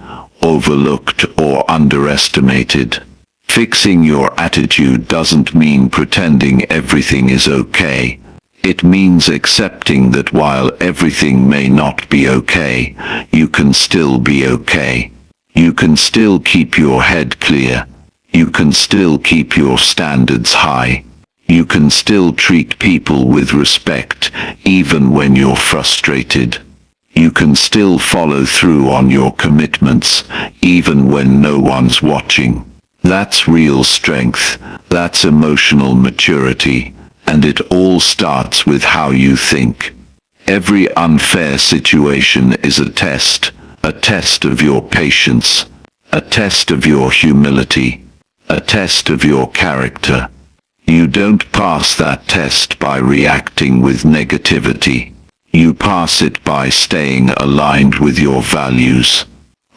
overlooked, or underestimated. Fixing your attitude doesn't mean pretending everything is okay. It means accepting that while everything may not be okay, you can still be okay. You can still keep your head clear. You can still keep your standards high. You can still treat people with respect, even when you're frustrated. You can still follow through on your commitments, even when no one's watching. That's real strength. That's emotional maturity. And it all starts with how you think. Every unfair situation is a test of your patience, a test of your humility, a test of your character. You don't pass that test by reacting with negativity. You pass it by staying aligned with your values,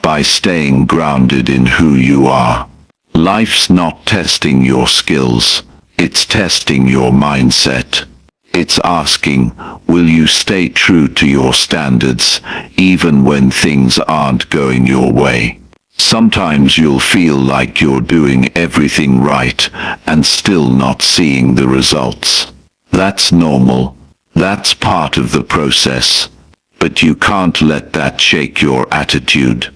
by staying grounded in who you are. Life's not testing your skills, it's testing your mindset. It's asking, will you stay true to your standards, even when things aren't going your way? Sometimes you'll feel like you're doing everything right, and still not seeing the results. That's normal. That's part of the process. But you can't let that shake your attitude.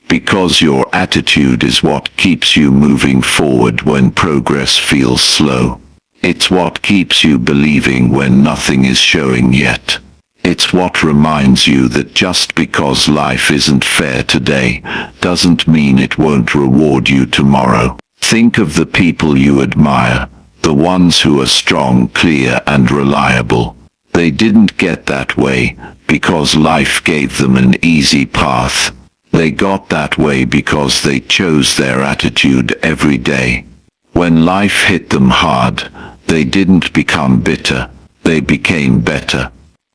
Because your attitude is what keeps you moving forward when progress feels slow. It's what keeps you believing when nothing is showing yet. It's what reminds you that just because life isn't fair today, doesn't mean it won't reward you tomorrow. Think of the people you admire, the ones who are strong, clear, and reliable. They didn't get that way because life gave them an easy path. They got that way because they chose their attitude every day. When life hit them hard, they didn't become bitter, they became better.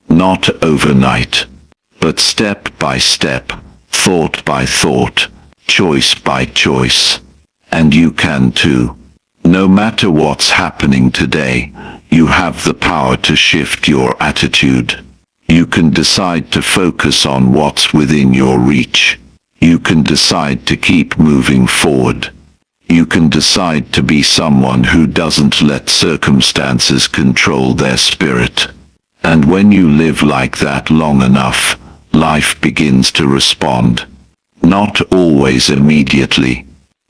Not overnight, but step by step, thought by thought, choice by choice. And you can too. No matter what's happening today, you have the power to shift your attitude. You can decide to focus on what's within your reach. You can decide to keep moving forward. You can decide to be someone who doesn't let circumstances control their spirit. And when you live like that long enough, life begins to respond. Not always immediately,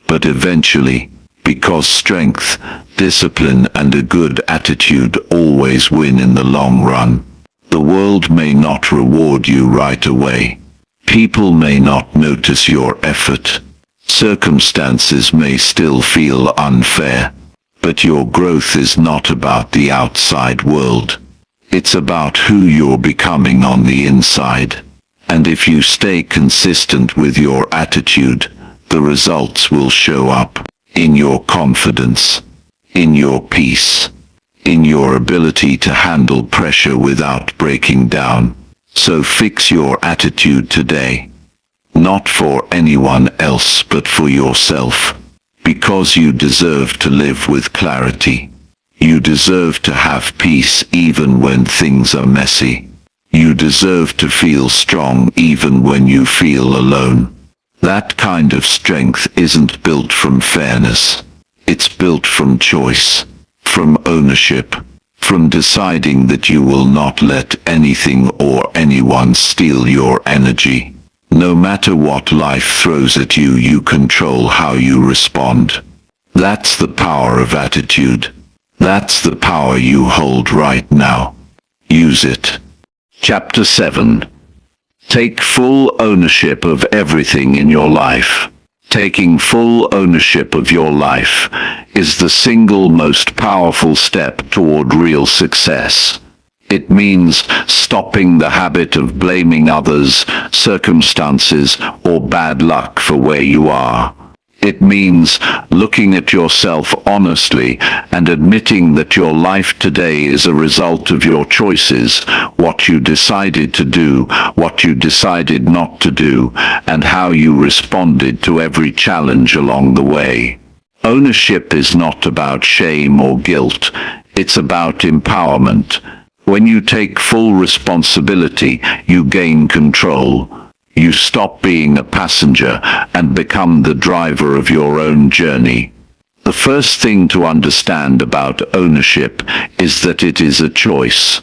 but eventually, because strength, discipline, and a good attitude always win in the long run. The world may not reward you right away. People may not notice your effort. Circumstances may still feel unfair, but your growth is not about the outside world. It's about who you're becoming on the inside. And if you stay consistent with your attitude, the results will show up in your confidence, in your peace, in your ability to handle pressure without breaking down. So fix your attitude today. Not for anyone else but for yourself. Because you deserve to live with clarity. You deserve to have peace even when things are messy. You deserve to feel strong even when you feel alone. That kind of strength isn't built from fairness. It's built from choice, from ownership, from deciding that you will not let anything or anyone steal your energy. No matter what life throws at you, you control how you respond. That's the power of attitude. That's the power you hold right now. Use it. Chapter 7. Take full ownership of everything in your life. Taking full ownership of your life is the single most powerful step toward real success. It means stopping the habit of blaming others, circumstances, or bad luck for where you are. It means looking at yourself honestly and admitting that your life today is a result of your choices, what you decided to do, what you decided not to do, and how you responded to every challenge along the way. Ownership is not about shame or guilt. It's about empowerment. When you take full responsibility, you gain control. You stop being a passenger and become the driver of your own journey. The first thing to understand about ownership is that it is a choice.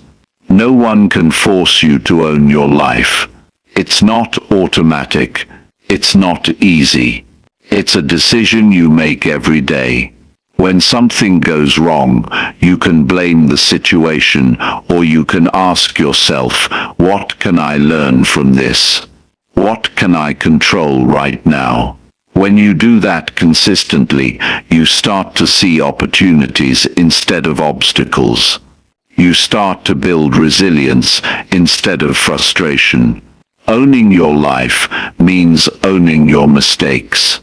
No one can force you to own your life. It's not automatic. It's not easy. It's a decision you make every day. When something goes wrong, you can blame the situation, or you can ask yourself, what can I learn from this? What can I control right now? When you do that consistently, you start to see opportunities instead of obstacles. You start to build resilience instead of frustration. Owning your life means owning your mistakes.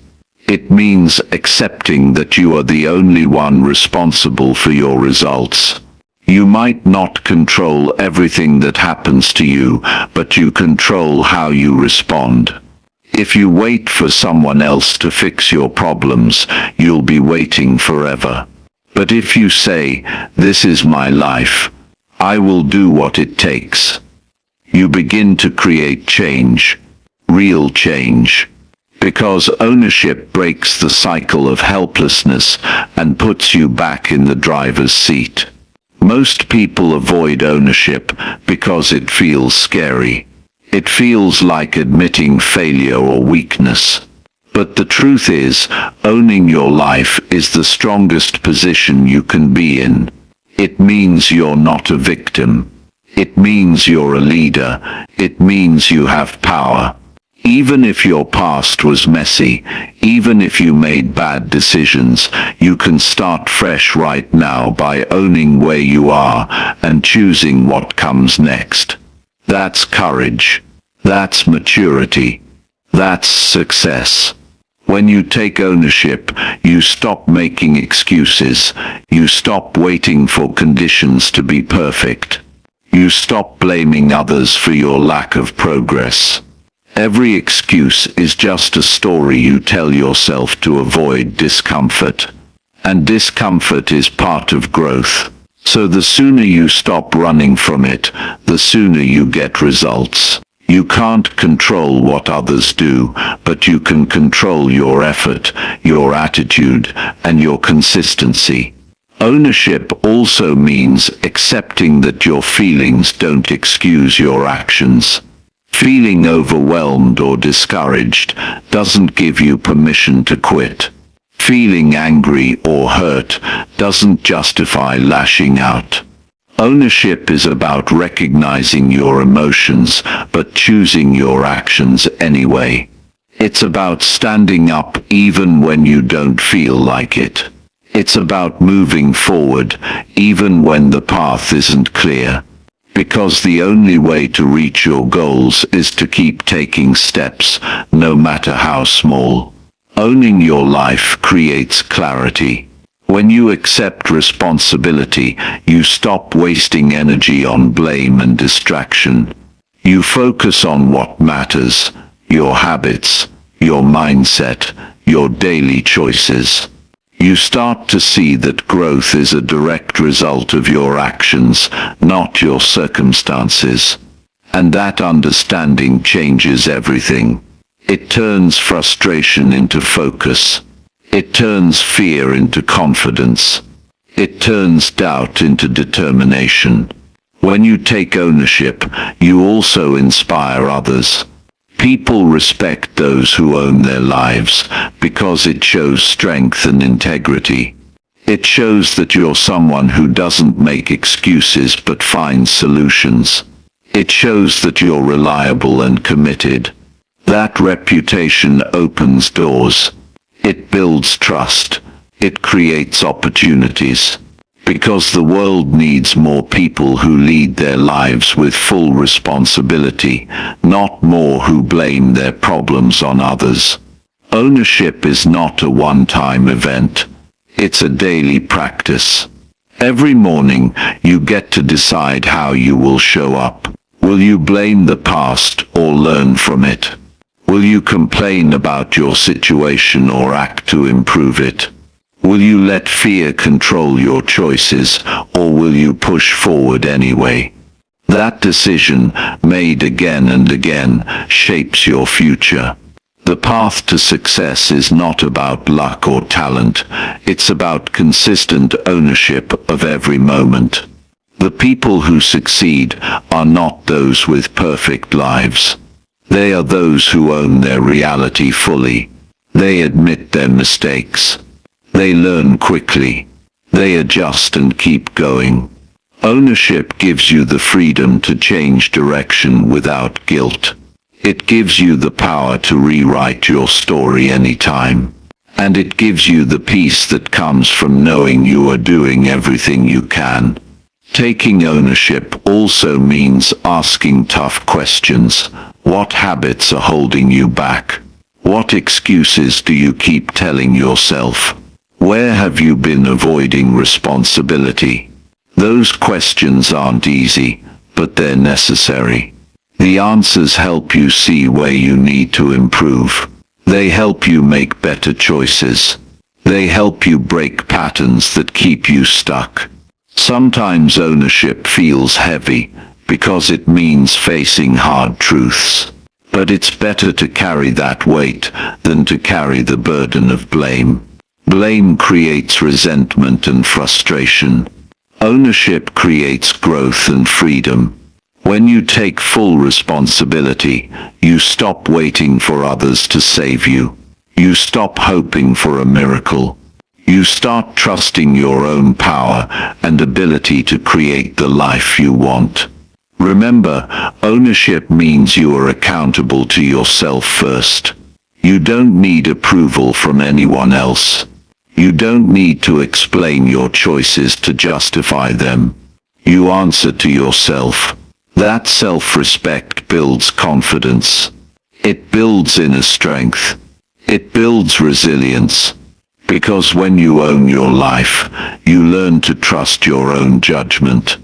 It means accepting that you are the only one responsible for your results. You might not control everything that happens to you, but you control how you respond. If you wait for someone else to fix your problems, you'll be waiting forever. But if you say, "This is my life, I will do what it takes," you begin to create change, real change. Because ownership breaks the cycle of helplessness and puts you back in the driver's seat. Most people avoid ownership because it feels scary. It feels like admitting failure or weakness. But the truth is, owning your life is the strongest position you can be in. It means you're not a victim. It means you're a leader. It means you have power. Even if your past was messy, even if you made bad decisions, you can start fresh right now by owning where you are and choosing what comes next. That's courage. That's maturity. That's success. When you take ownership, you stop making excuses. You stop waiting for conditions to be perfect. You stop blaming others for your lack of progress. Every excuse is just a story you tell yourself to avoid discomfort. And discomfort is part of growth. So the sooner you stop running from it, the sooner you get results. You can't control what others do, but you can control your effort, your attitude, and your consistency. Ownership also means accepting that your feelings don't excuse your actions. Feeling overwhelmed or discouraged doesn't give you permission to quit. Feeling angry or hurt doesn't justify lashing out. Ownership is about recognizing your emotions, but choosing your actions anyway. It's about standing up even when you don't feel like it. It's about moving forward even when the path isn't clear. Because the only way to reach your goals is to keep taking steps, no matter how small. Owning your life creates clarity. When you accept responsibility, you stop wasting energy on blame and distraction. You focus on what matters, your habits, your mindset, your daily choices. You start to see that growth is a direct result of your actions, not your circumstances. And that understanding changes everything. It turns frustration into focus. It turns fear into confidence. It turns doubt into determination. When you take ownership, you also inspire others. People respect those who own their lives because it shows strength and integrity. It shows that you're someone who doesn't make excuses but finds solutions. It shows that you're reliable and committed. That reputation opens doors. It builds trust. It creates opportunities. Because the world needs more people who lead their lives with full responsibility, not more who blame their problems on others. Ownership is not a one-time event. It's a daily practice. Every morning, you get to decide how you will show up. Will you blame the past or learn from it? Will you complain about your situation or act to improve it? Will you let fear control your choices, or will you push forward anyway? That decision, made again and again, shapes your future. The path to success is not about luck or talent. It's about consistent ownership of every moment. The people who succeed are not those with perfect lives. They are those who own their reality fully. They admit their mistakes. They learn quickly. They adjust and keep going. Ownership gives you the freedom to change direction without guilt. It gives you the power to rewrite your story anytime. And it gives you the peace that comes from knowing you are doing everything you can. Taking ownership also means asking tough questions. What habits are holding you back? What excuses do you keep telling yourself? Where have you been avoiding responsibility? Those questions aren't easy, but they're necessary. The answers help you see where you need to improve. They help you make better choices. They help you break patterns that keep you stuck. Sometimes ownership feels heavy, because it means facing hard truths. But it's better to carry that weight than to carry the burden of blame. Blame creates resentment and frustration. Ownership creates growth and freedom. When you take full responsibility, you stop waiting for others to save you. You stop hoping for a miracle. You start trusting your own power and ability to create the life you want. Remember, ownership means you are accountable to yourself first. You don't need approval from anyone else. You don't need to explain your choices to justify them. You answer to yourself. That self-respect builds confidence. It builds inner strength. It builds resilience. Because when you own your life, you learn to trust your own judgment.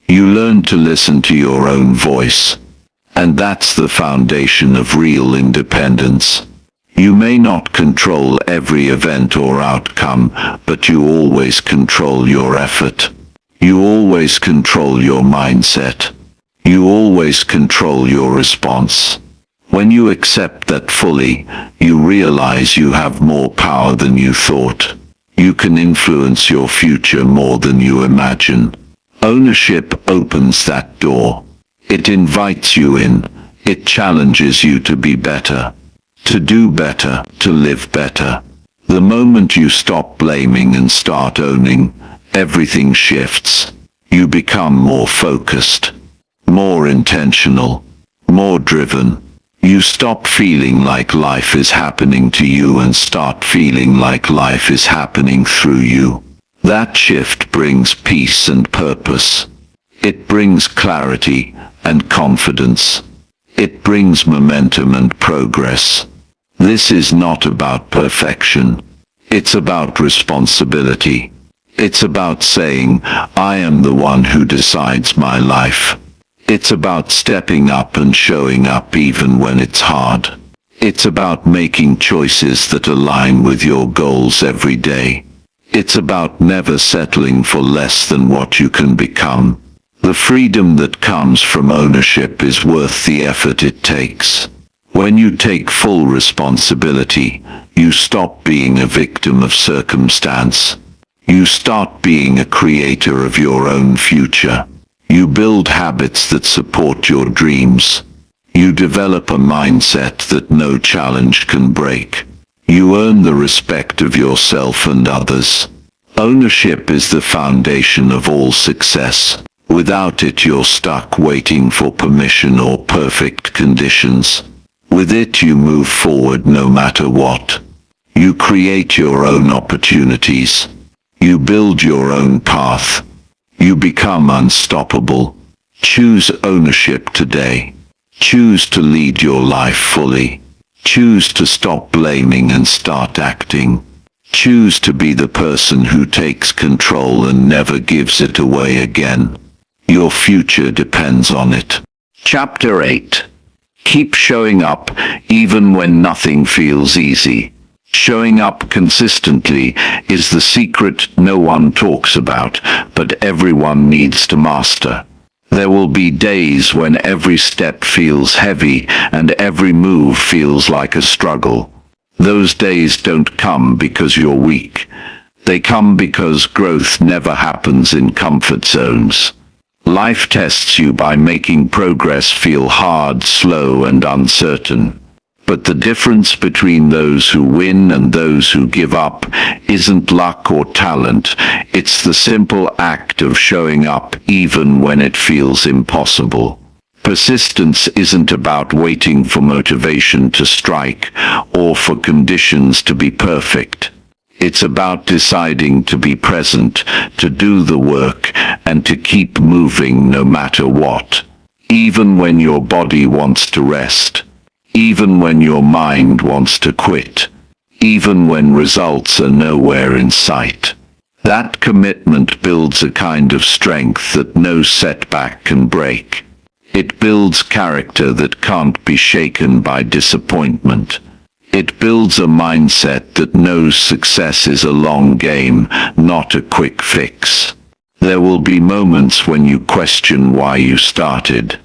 You learn to listen to your own voice. And that's the foundation of real independence. You may not control every event or outcome, but you always control your effort. You always control your mindset. You always control your response. When you accept that fully, you realize you have more power than you thought. You can influence your future more than you imagine. Ownership opens that door. It invites you in. It challenges you to be better. To do better, to live better. The moment you stop blaming and start owning, everything shifts. You become more focused, more intentional, more driven. You stop feeling like life is happening to you and start feeling like life is happening through you. That shift brings peace and purpose. It brings clarity and confidence. It brings momentum and progress. This is not about perfection. It's about responsibility. It's about saying, I am the one who decides my life. It's about stepping up and showing up even when it's hard. It's about making choices that align with your goals every day. It's about never settling for less than what you can become. The freedom that comes from ownership is worth the effort it takes. When you take full responsibility, you stop being a victim of circumstance. You start being a creator of your own future. You build habits that support your dreams. You develop a mindset that no challenge can break. You earn the respect of yourself and others. Ownership is the foundation of all success. Without it, you're stuck waiting for permission or perfect conditions. With it, you move forward no matter what. You create your own opportunities. You build your own path. You become unstoppable. Choose ownership today. Choose to lead your life fully. Choose to stop blaming and start acting. Choose to be the person who takes control and never gives it away again. Your future depends on it. Chapter 8. Keep showing up even when nothing feels easy. Showing up consistently is the secret no one talks about, but everyone needs to master. There will be days when every step feels heavy and every move feels like a struggle. Those days don't come because you're weak. They come because growth never happens in comfort zones. Life tests you by making progress feel hard, slow, and uncertain. But the difference between those who win and those who give up isn't luck or talent. It's the simple act of showing up even when it feels impossible. Persistence isn't about waiting for motivation to strike or for conditions to be perfect. It's about deciding to be present, to do the work, and to keep moving no matter what. Even when your body wants to rest. Even when your mind wants to quit. Even when results are nowhere in sight. That commitment builds a kind of strength that no setback can break. It builds character that can't be shaken by disappointment. It builds a mindset that knows success is a long game, not a quick fix. There will be moments when you question why you started.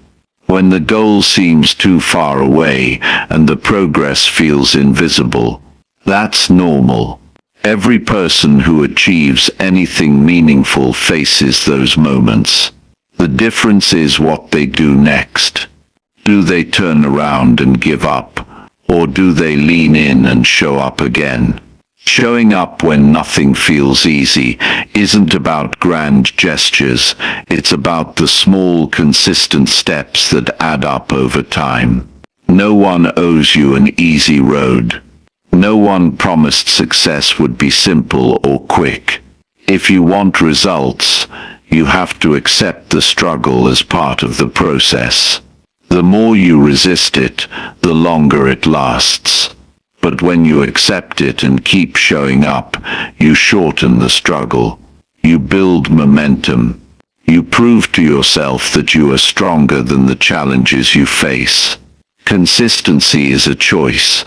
When the goal seems too far away and the progress feels invisible. That's normal. Every person who achieves anything meaningful faces those moments. The difference is what they do next. Do they turn around and give up, or do they lean in and show up again? Showing up when nothing feels easy isn't about grand gestures. It's about the small, consistent steps that add up over time. No one owes you an easy road. No one promised success would be simple or quick. If you want results, you have to accept the struggle as part of the process. The more you resist it, the longer it lasts. But when you accept it and keep showing up, you shorten the struggle. You build momentum. You prove to yourself that you are stronger than the challenges you face. Consistency is a choice.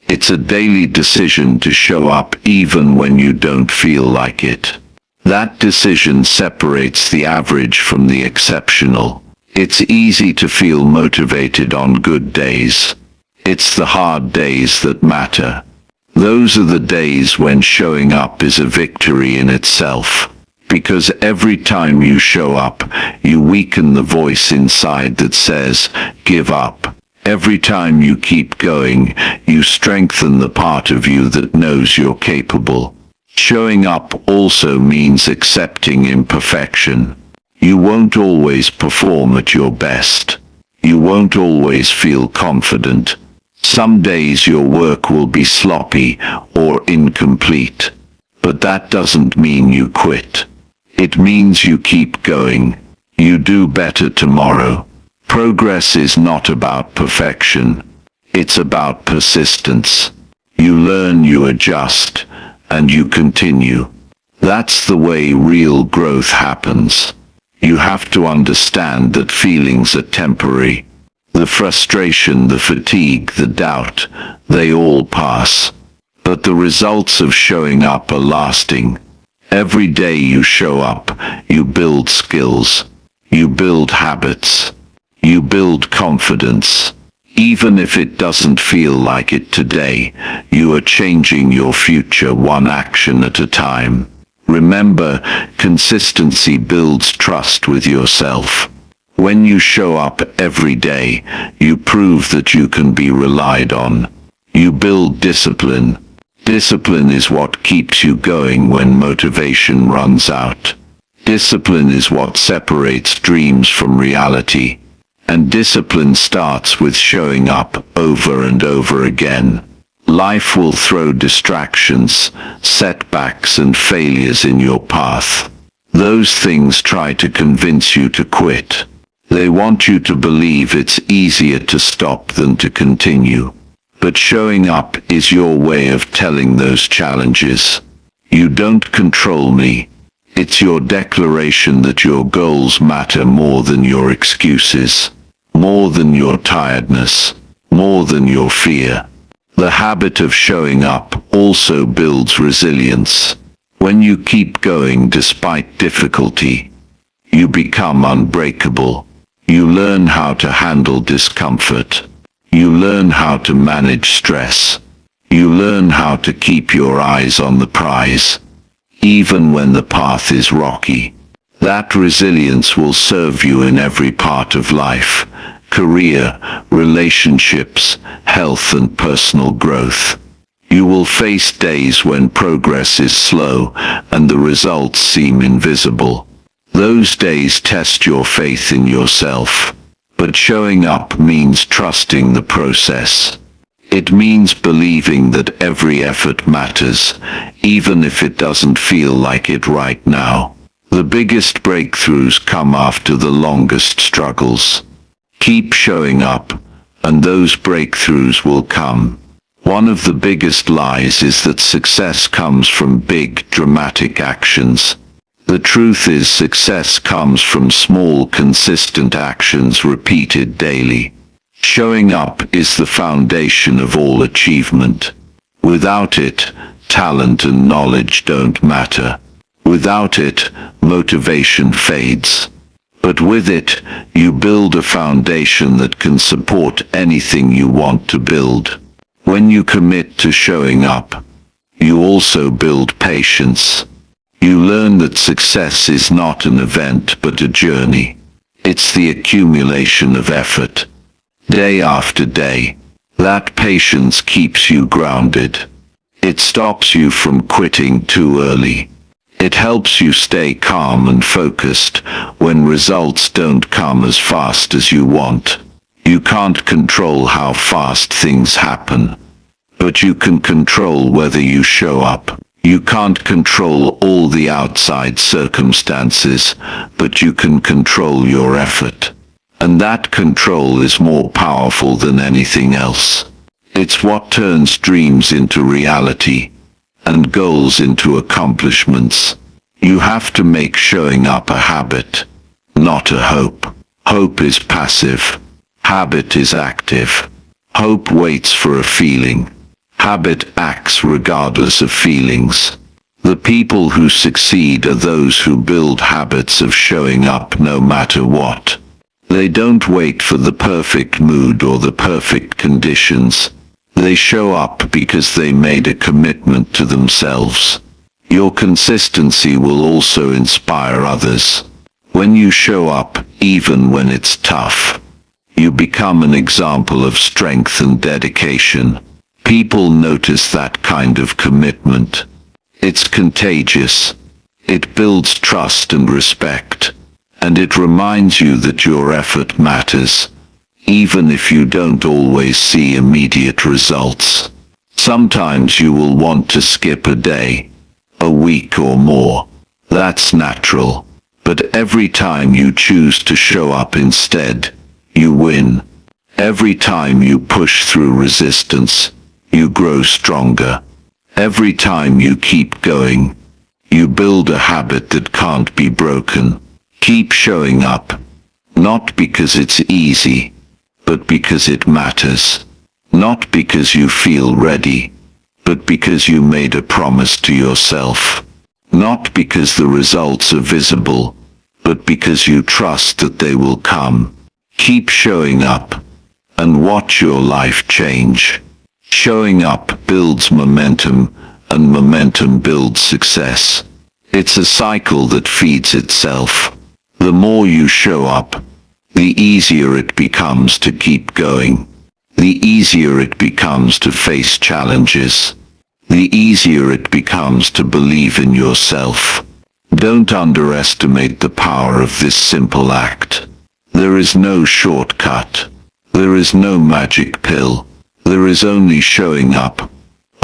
It's a daily decision to show up even when you don't feel like it. That decision separates the average from the exceptional. It's easy to feel motivated on good days. It's the hard days that matter. Those are the days when showing up is a victory in itself. Because every time you show up, you weaken the voice inside that says, give up. Every time you keep going, you strengthen the part of you that knows you're capable. Showing up also means accepting imperfection. You won't always perform at your best. You won't always feel confident. Some days your work will be sloppy or incomplete. But that doesn't mean you quit. It means you keep going. You do better tomorrow. Progress is not about perfection. It's about persistence. You learn, you adjust, and you continue. That's the way real growth happens. You have to understand that feelings are temporary. The frustration, the fatigue, the doubt, they all pass. But the results of showing up are lasting. Every day you show up, you build skills. You build habits. You build confidence. Even if it doesn't feel like it today, you are changing your future one action at a time. Remember, consistency builds trust with yourself. When you show up every day, you prove that you can be relied on. You build discipline. Discipline is what keeps you going when motivation runs out. Discipline is what separates dreams from reality. And discipline starts with showing up over and over again. Life will throw distractions, setbacks and failures in your path. Those things try to convince you to quit. They want you to believe it's easier to stop than to continue. But showing up is your way of telling those challenges, "You don't control me." It's your declaration that your goals matter more than your excuses, more than your tiredness, more than your fear. The habit of showing up also builds resilience. When you keep going despite difficulty, you become unbreakable. You learn how to handle discomfort. You learn how to manage stress. You learn how to keep your eyes on the prize, even when the path is rocky. That resilience will serve you in every part of life: career, relationships, health and personal growth. You will face days when progress is slow and the results seem invisible. Those days test your faith in yourself. But showing up means trusting the process. It means believing that every effort matters, even if it doesn't feel like it right now. The biggest breakthroughs come after the longest struggles. Keep showing up, and those breakthroughs will come. One of the biggest lies is that success comes from big, dramatic actions. The truth is, success comes from small, consistent actions repeated daily. Showing up is the foundation of all achievement. Without it, talent and knowledge don't matter. Without it, motivation fades. But with it, you build a foundation that can support anything you want to build. When you commit to showing up, you also build patience. You learn that success is not an event but a journey. It's the accumulation of effort, day after day. That patience keeps you grounded. It stops you from quitting too early. It helps you stay calm and focused when results don't come as fast as you want. You can't control how fast things happen, but you can control whether you show up. You can't control all the outside circumstances, but you can control your effort. And that control is more powerful than anything else. It's what turns dreams into reality, and goals into accomplishments. You have to make showing up a habit, not a hope. Hope is passive. Habit is active. Hope waits for a feeling. Habit acts regardless of feelings. The people who succeed are those who build habits of showing up no matter what. They don't wait for the perfect mood or the perfect conditions. They show up because they made a commitment to themselves. Your consistency will also inspire others. When you show up, even when it's tough, you become an example of strength and dedication. People notice that kind of commitment. It's contagious. It builds trust and respect. And it reminds you that your effort matters, even if you don't always see immediate results. Sometimes you will want to skip a day, a week or more. That's natural. But every time you choose to show up instead, you win. Every time you push through resistance, you grow stronger. Every time you keep going, you build a habit that can't be broken. Keep showing up, not because it's easy, but because it matters. Not because you feel ready, but because you made a promise to yourself. Not because the results are visible, but because you trust that they will come. Keep showing up, and watch your life change. Showing up builds momentum, and momentum builds success. It's a cycle that feeds itself. The more you show up, the easier it becomes to keep going. The easier it becomes to face challenges. The easier it becomes to believe in yourself. Don't underestimate the power of this simple act. There is no shortcut. There is no magic pill. There is only showing up,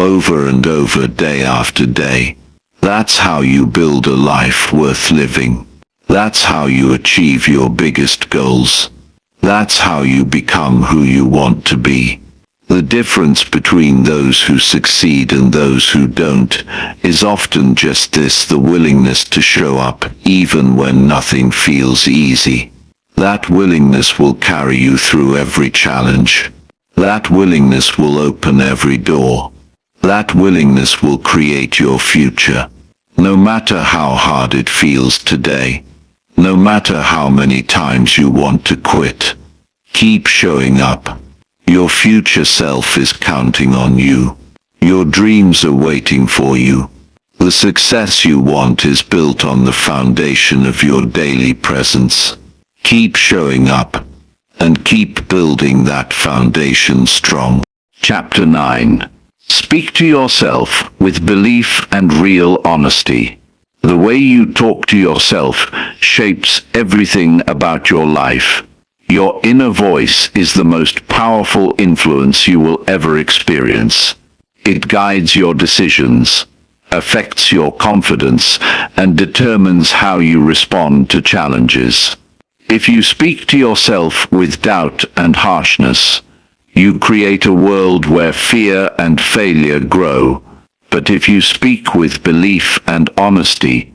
over and over, day after day. That's how you build a life worth living. That's how you achieve your biggest goals. That's how you become who you want to be. The difference between those who succeed and those who don't is often just this: the willingness to show up even when nothing feels easy. That willingness will carry you through every challenge. That willingness will open every door. That willingness will create your future. No matter how hard it feels today, no matter how many times you want to quit, keep showing up. Your future self is counting on you. Your dreams are waiting for you. The success you want is built on the foundation of your daily presence. Keep showing up, and keep building that foundation strong. Chapter 9. Speak to yourself with belief and real honesty. The way you talk to yourself shapes everything about your life. Your inner voice is the most powerful influence you will ever experience. It guides your decisions, affects your confidence, and determines how you respond to challenges. If you speak to yourself with doubt and harshness, you create a world where fear and failure grow. But if you speak with belief and honesty,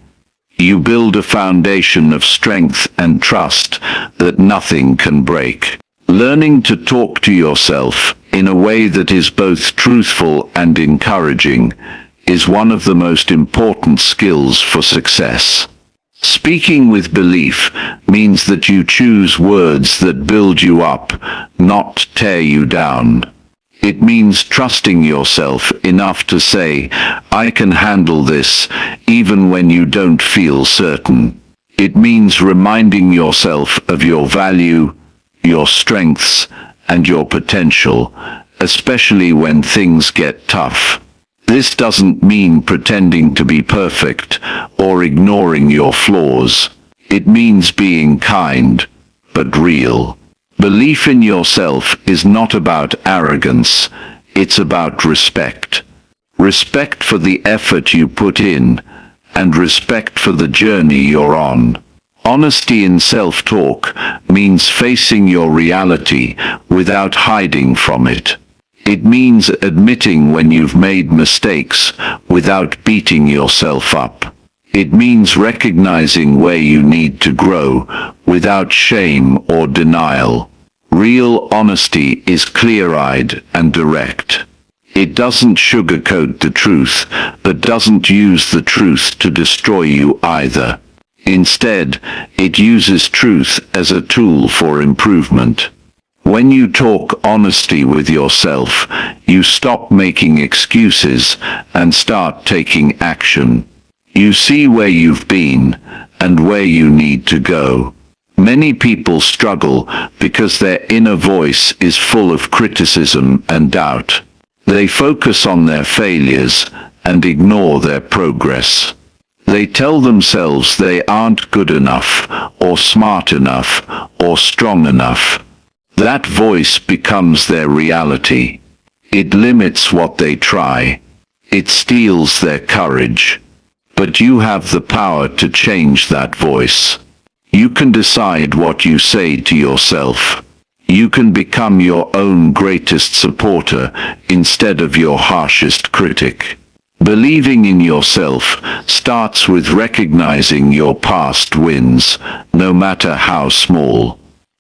you build a foundation of strength and trust that nothing can break. Learning to talk to yourself in a way that is both truthful and encouraging is one of the most important skills for success. Speaking with belief means that you choose words that build you up, not tear you down. It means trusting yourself enough to say, "I can handle this," even when you don't feel certain. It means reminding yourself of your value, your strengths, and your potential, especially when things get tough. This doesn't mean pretending to be perfect or ignoring your flaws. It means being kind, but real. Belief in yourself is not about arrogance, it's about respect. Respect for the effort you put in, and respect for the journey you're on. Honesty in self-talk means facing your reality without hiding from it. It means admitting when you've made mistakes without beating yourself up. It means recognizing where you need to grow without shame or denial. Real honesty is clear-eyed and direct. It doesn't sugarcoat the truth, but doesn't use the truth to destroy you either. Instead, it uses truth as a tool for improvement. When you talk honesty with yourself, you stop making excuses and start taking action. You see where you've been and where you need to go. Many people struggle because their inner voice is full of criticism and doubt. They focus on their failures and ignore their progress. They tell themselves they aren't good enough, or smart enough, or strong enough. That voice becomes their reality. It limits what they try. It steals their courage. But you have the power to change that voice. You can decide what you say to yourself. You can become your own greatest supporter instead of your harshest critic. Believing in yourself starts with recognizing your past wins, no matter how small.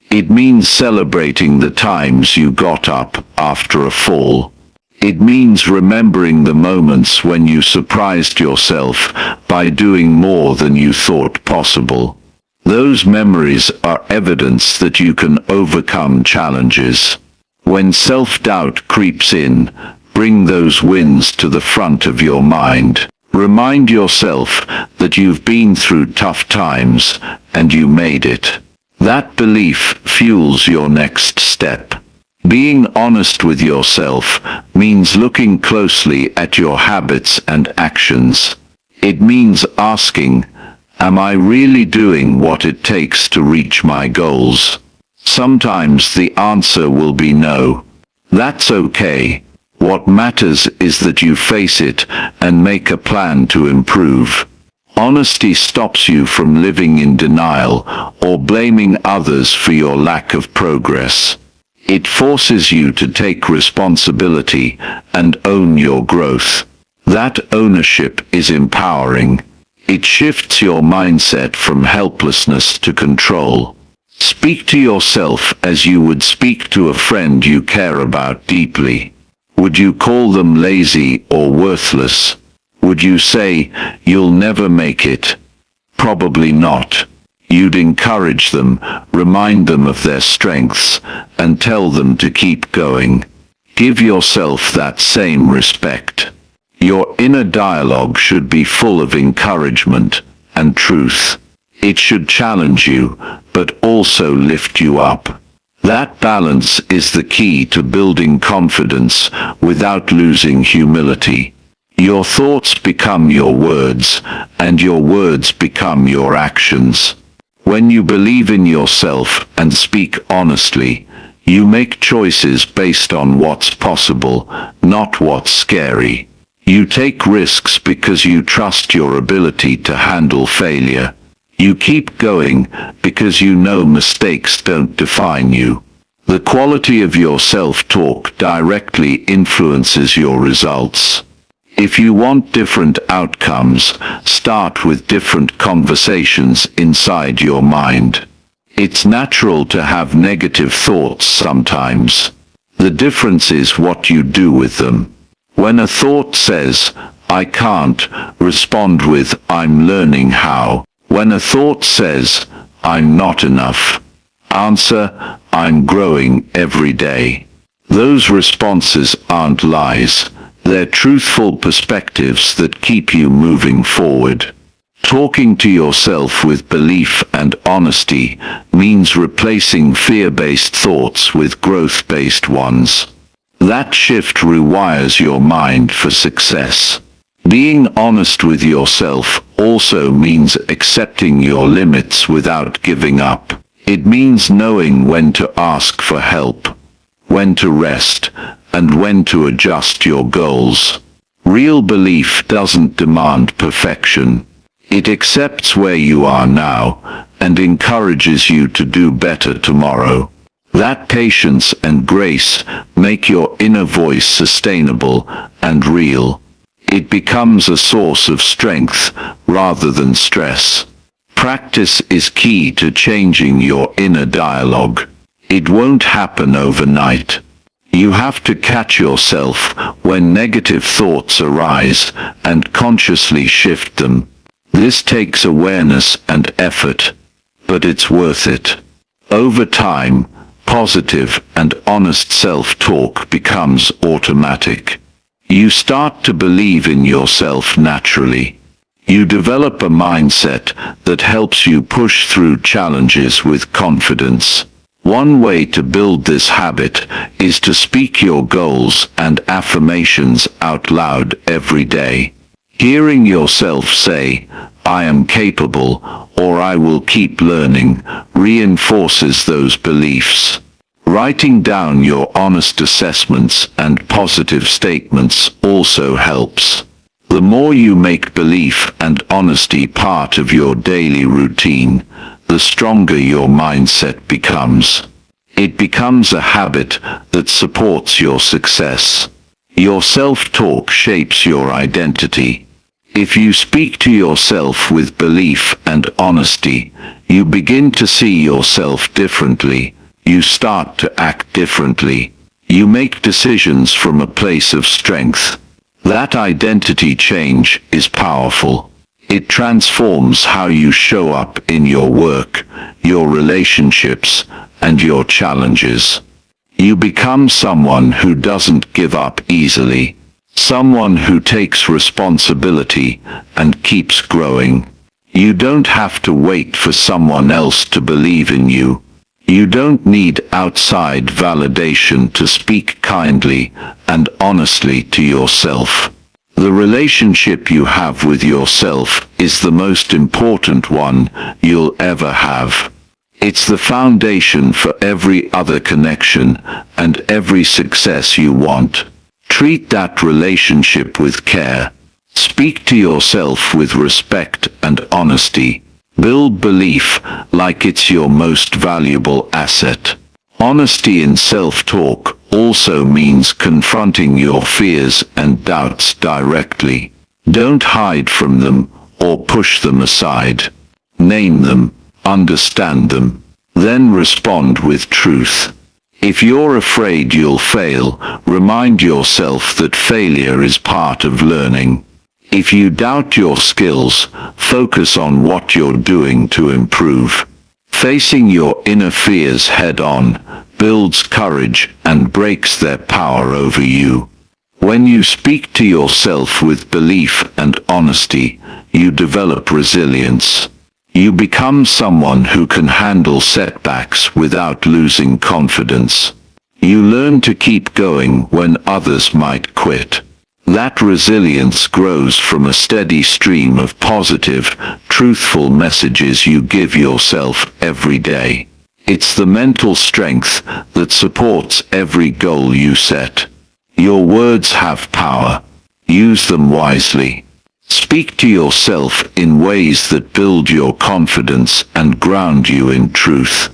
It means celebrating the times you got up after a fall. It means remembering the moments when you surprised yourself by doing more than you thought possible. Those memories are evidence that you can overcome challenges. When self-doubt creeps in, bring those wins to the front of your mind. Remind yourself that you've been through tough times and you made it. That belief fuels your next step. Being honest with yourself means looking closely at your habits and actions. It means asking, am I really doing what it takes to reach my goals? Sometimes the answer will be no. That's okay. What matters is that you face it and make a plan to improve. Honesty stops you from living in denial or blaming others for your lack of progress. It forces you to take responsibility and own your growth. That ownership is empowering. It shifts your mindset from helplessness to control. Speak to yourself as you would speak to a friend you care about deeply. Would you call them lazy or worthless? Would you say, "You'll never make it"? Probably not. You'd encourage them, remind them of their strengths, and tell them to keep going. Give yourself that same respect. Your inner dialogue should be full of encouragement and truth. It should challenge you, but also lift you up. That balance is the key to building confidence without losing humility. Your thoughts become your words, and your words become your actions. When you believe in yourself and speak honestly, you make choices based on what's possible, not what's scary. You take risks because you trust your ability to handle failure. You keep going because you know mistakes don't define you. The quality of your self-talk directly influences your results. If you want different outcomes, start with different conversations inside your mind. It's natural to have negative thoughts sometimes. The difference is what you do with them. When a thought says, "I can't," respond with, "I'm learning how." When a thought says, "I'm not enough," answer, "I'm growing every day." Those responses aren't lies. They're truthful perspectives that keep you moving forward. Talking to yourself with belief and honesty means replacing fear-based thoughts with growth-based ones. That shift rewires your mind for success. Being honest with yourself also means accepting your limits without giving up. It means knowing when to ask for help, when to rest, and when to adjust your goals. Real belief doesn't demand perfection. It accepts where you are now and encourages you to do better tomorrow. That patience and grace make your inner voice sustainable and real. It becomes a source of strength rather than stress. Practice is key to changing your inner dialogue. It won't happen overnight. You have to catch yourself when negative thoughts arise and consciously shift them. This takes awareness and effort, but it's worth it. Over time, positive and honest self-talk becomes automatic. You start to believe in yourself naturally. You develop a mindset that helps you push through challenges with confidence. One way to build this habit is to speak your goals and affirmations out loud every day. Hearing yourself say, "I am capable," or "I will keep learning," reinforces those beliefs. Writing down your honest assessments and positive statements also helps. The more you make belief and honesty part of your daily routine, the stronger your mindset becomes. It becomes a habit that supports your success. Your self-talk shapes your identity. If you speak to yourself with belief and honesty, you begin to see yourself differently. You start to act differently. You make decisions from a place of strength. That identity change is powerful. It transforms how you show up in your work, your relationships, and your challenges. You become someone who doesn't give up easily. Someone who takes responsibility and keeps growing. You don't have to wait for someone else to believe in you. You don't need outside validation to speak kindly and honestly to yourself. The relationship you have with yourself is the most important one you'll ever have. It's the foundation for every other connection and every success you want. Treat that relationship with care. Speak to yourself with respect and honesty. Build belief like it's your most valuable asset. Honesty in self-talk also means confronting your fears and doubts directly. Don't hide from them or push them aside. Name them, understand them, then respond with truth. If you're afraid you'll fail, remind yourself that failure is part of learning. If you doubt your skills, focus on what you're doing to improve. Facing your inner fears head-on builds courage and breaks their power over you. When you speak to yourself with belief and honesty, you develop resilience. You become someone who can handle setbacks without losing confidence. You learn to keep going when others might quit. That resilience grows from a steady stream of positive, truthful messages you give yourself every day. It's the mental strength that supports every goal you set. Your words have power. Use them wisely. Speak to yourself in ways that build your confidence and ground you in truth.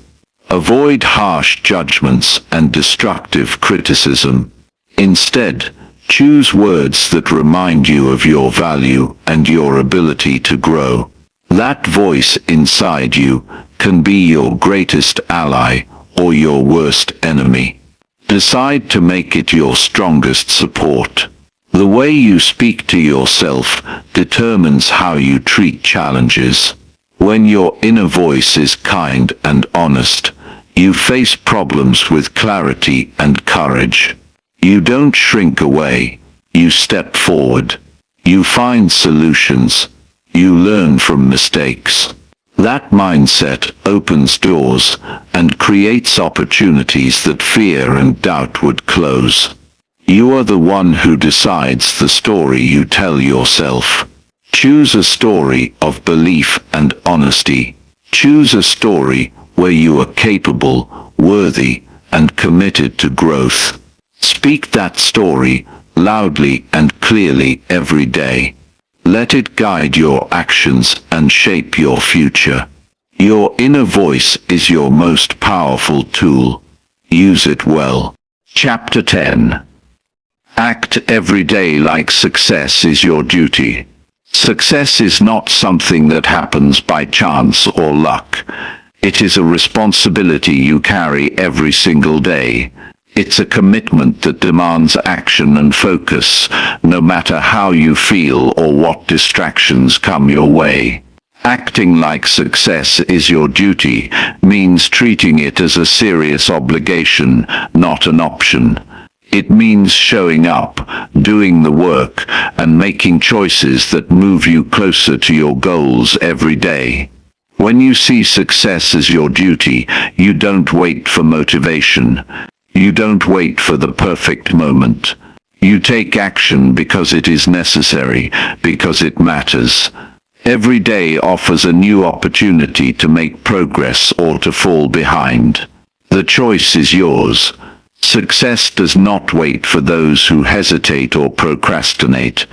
Avoid harsh judgments and destructive criticism. Instead, choose words that remind you of your value and your ability to grow. That voice inside you can be your greatest ally or your worst enemy. Decide to make it your strongest support. The way you speak to yourself determines how you treat challenges. When your inner voice is kind and honest, you face problems with clarity and courage. You don't shrink away, you step forward. You find solutions. You learn from mistakes. That mindset opens doors and creates opportunities that fear and doubt would close. You are the one who decides the story you tell yourself. Choose a story of belief and honesty. Choose a story where you are capable, worthy, and committed to growth. Speak that story loudly and clearly every day. Let it guide your actions and shape your future. Your inner voice is your most powerful tool. Use it well. Chapter 10. Act every day like success is your duty. Success is not something that happens by chance or luck. It is a responsibility you carry every single day. It's a commitment that demands action and focus, no matter how you feel or what distractions come your way. Acting like success is your duty means treating it as a serious obligation, not an option. It means showing up, doing the work, and making choices that move you closer to your goals every day. When you see success as your duty, you don't wait for motivation. You don't wait for the perfect moment. You take action because it is necessary, because it matters. Every day offers a new opportunity to make progress or to fall behind. The choice is yours. Success does not wait for those who hesitate or procrastinate.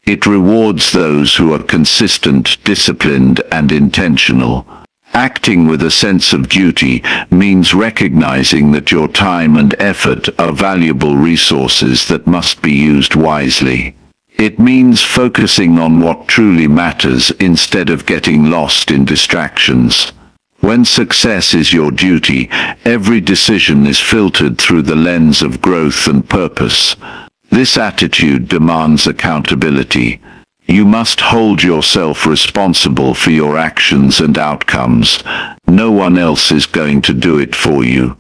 It rewards those who are consistent, disciplined, and intentional. Acting with a sense of duty means recognizing that your time and effort are valuable resources that must be used wisely. It means focusing on what truly matters instead of getting lost in distractions. When success is your duty, every decision is filtered through the lens of growth and purpose. This attitude demands accountability. You must hold yourself responsible for your actions and outcomes. No one else is going to do it for you.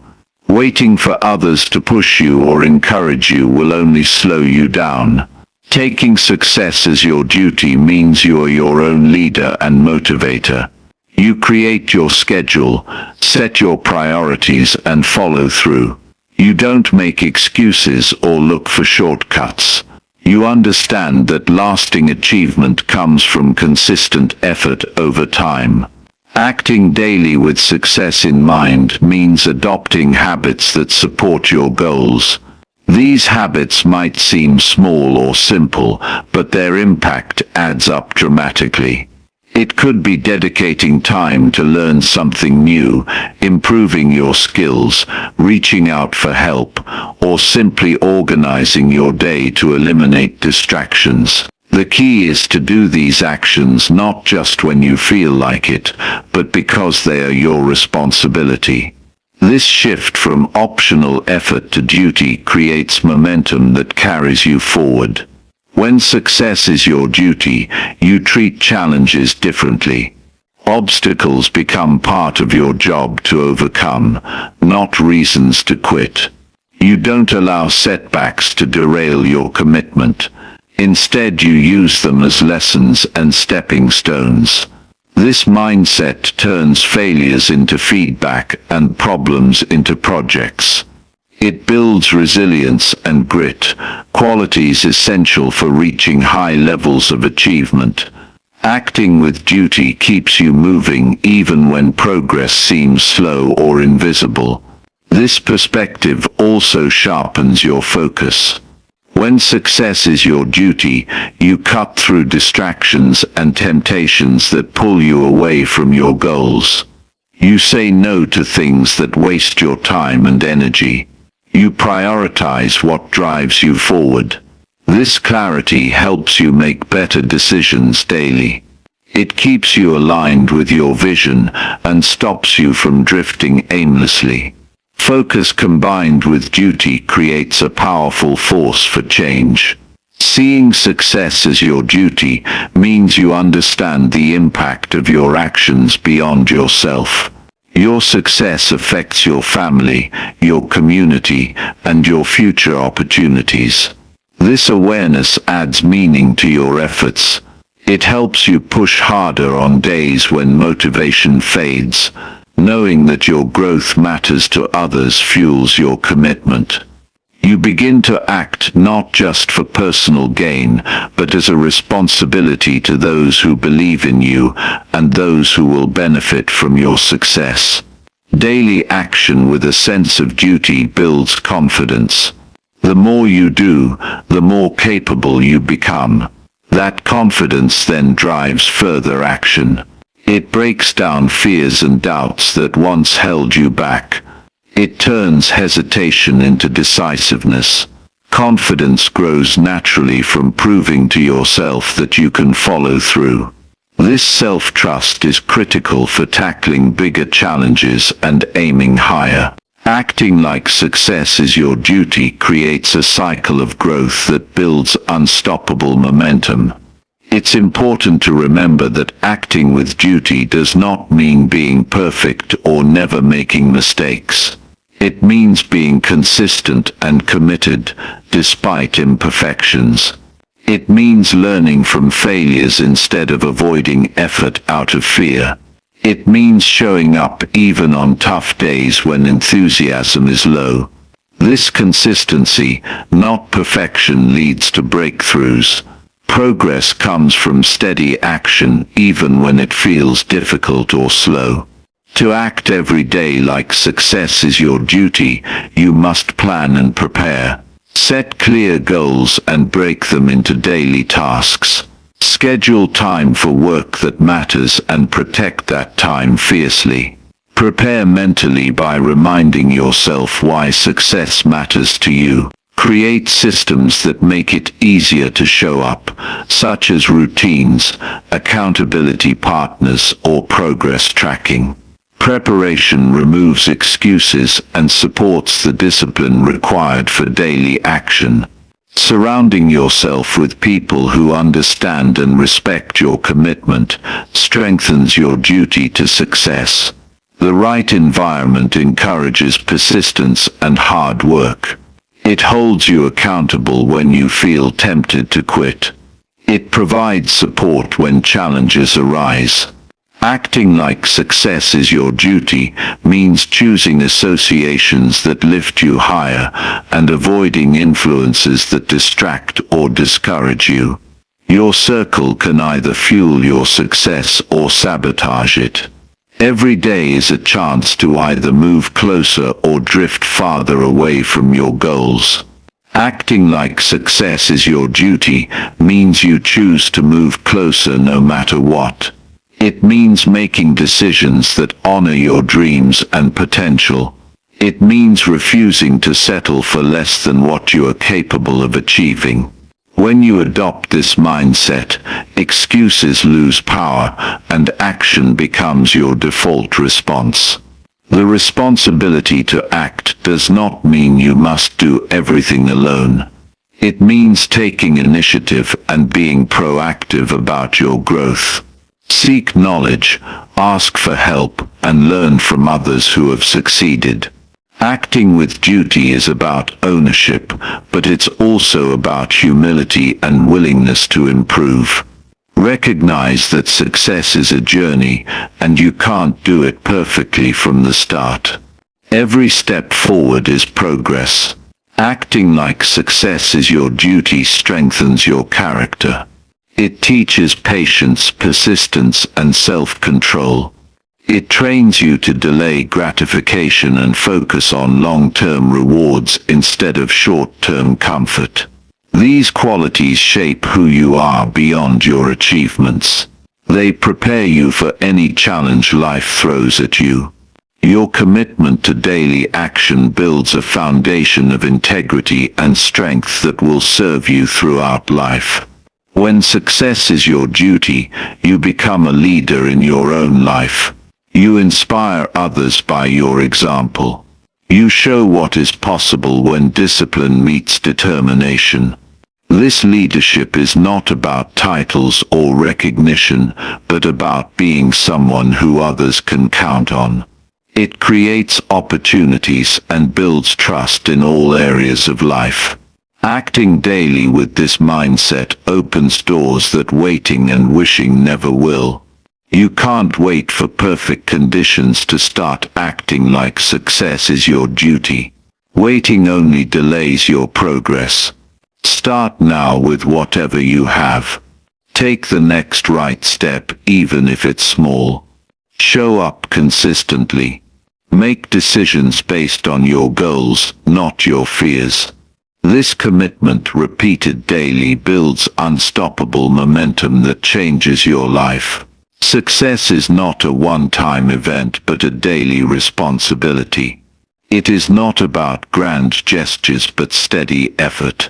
Waiting for others to push you or encourage you will only slow you down. Taking success as your duty means you are your own leader and motivator. You create your schedule, set your priorities, and follow through. You don't make excuses or look for shortcuts. You understand that lasting achievement comes from consistent effort over time. Acting daily with success in mind means adopting habits that support your goals. These habits might seem small or simple, but their impact adds up dramatically. It could be dedicating time to learn something new, improving your skills, reaching out for help, or simply organizing your day to eliminate distractions. The key is to do these actions not just when you feel like it, but because they are your responsibility. This shift from optional effort to duty creates momentum that carries you forward. When success is your duty, you treat challenges differently. Obstacles become part of your job to overcome, not reasons to quit. You don't allow setbacks to derail your commitment. Instead, you use them as lessons and stepping stones. This mindset turns failures into feedback and problems into projects. It builds resilience and grit, qualities essential for reaching high levels of achievement. Acting with duty keeps you moving even when progress seems slow or invisible. This perspective also sharpens your focus. When success is your duty, you cut through distractions and temptations that pull you away from your goals. You say no to things that waste your time and energy. You prioritize what drives you forward. This clarity helps you make better decisions daily. It keeps you aligned with your vision and stops you from drifting aimlessly. Focus combined with duty creates a powerful force for change. Seeing success as your duty means you understand the impact of your actions beyond yourself. Your success affects your family, your community, and your future opportunities. This awareness adds meaning to your efforts. It helps you push harder on days when motivation fades. Knowing that your growth matters to others fuels your commitment. You begin to act not just for personal gain, but as a responsibility to those who believe in you and those who will benefit from your success. Daily action with a sense of duty builds confidence. The more you do, the more capable you become. That confidence then drives further action. It breaks down fears and doubts that once held you back. It turns hesitation into decisiveness. Confidence grows naturally from proving to yourself that you can follow through. This self-trust is critical for tackling bigger challenges and aiming higher. Acting like success is your duty creates a cycle of growth that builds unstoppable momentum. It's important to remember that acting with duty does not mean being perfect or never making mistakes. It means being consistent and committed, despite imperfections. It means learning from failures instead of avoiding effort out of fear. It means showing up even on tough days when enthusiasm is low. This consistency, not perfection, leads to breakthroughs. Progress comes from steady action even when it feels difficult or slow. To act every day like success is your duty, you must plan and prepare. Set clear goals and break them into daily tasks. Schedule time for work that matters and protect that time fiercely. Prepare mentally by reminding yourself why success matters to you. Create systems that make it easier to show up, such as routines, accountability partners, or progress tracking. Preparation removes excuses and supports the discipline required for daily action. Surrounding yourself with people who understand and respect your commitment strengthens your duty to success. The right environment encourages persistence and hard work. It holds you accountable when you feel tempted to quit. It provides support when challenges arise. Acting like success is your duty means choosing associations that lift you higher and avoiding influences that distract or discourage you. Your circle can either fuel your success or sabotage it. Every day is a chance to either move closer or drift farther away from your goals. Acting like success is your duty means you choose to move closer no matter what. It means making decisions that honor your dreams and potential. It means refusing to settle for less than what you are capable of achieving. When you adopt this mindset, excuses lose power and action becomes your default response. The responsibility to act does not mean you must do everything alone. It means taking initiative and being proactive about your growth. Seek knowledge, ask for help, and learn from others who have succeeded. Acting with duty is about ownership, but it's also about humility and willingness to improve. Recognize that success is a journey, and you can't do it perfectly from the start. Every step forward is progress. Acting like success is your duty strengthens your character. It teaches patience, persistence, and self-control. It trains you to delay gratification and focus on long-term rewards instead of short-term comfort. These qualities shape who you are beyond your achievements. They prepare you for any challenge life throws at you. Your commitment to daily action builds a foundation of integrity and strength that will serve you throughout life. When success is your duty, you become a leader in your own life. You inspire others by your example. You show what is possible when discipline meets determination. This leadership is not about titles or recognition, but about being someone who others can count on. It creates opportunities and builds trust in all areas of life. Acting daily with this mindset opens doors that waiting and wishing never will. You can't wait for perfect conditions to start acting like success is your duty. Waiting only delays your progress. Start now with whatever you have. Take the next right step, even if it's small. Show up consistently. Make decisions based on your goals, not your fears. This commitment, repeated daily, builds unstoppable momentum that changes your life. Success is not a one-time event but a daily responsibility. It is not about grand gestures but steady effort.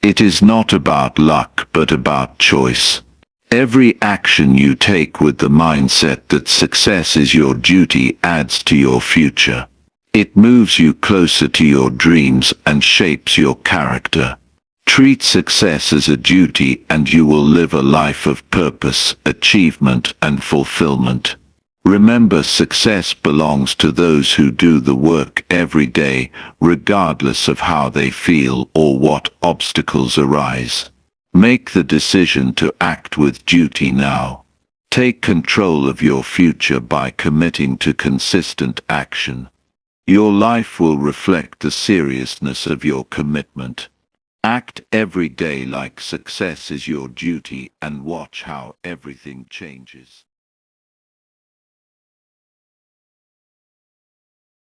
It is not about luck but about choice. Every action you take with the mindset that success is your duty adds to your future. It moves you closer to your dreams and shapes your character. Treat success as a duty and you will live a life of purpose, achievement, and fulfillment. Remember, success belongs to those who do the work every day, regardless of how they feel or what obstacles arise. Make the decision to act with duty now. Take control of your future by committing to consistent action. Your life will reflect the seriousness of your commitment. Act every day like success is your duty and watch how everything changes.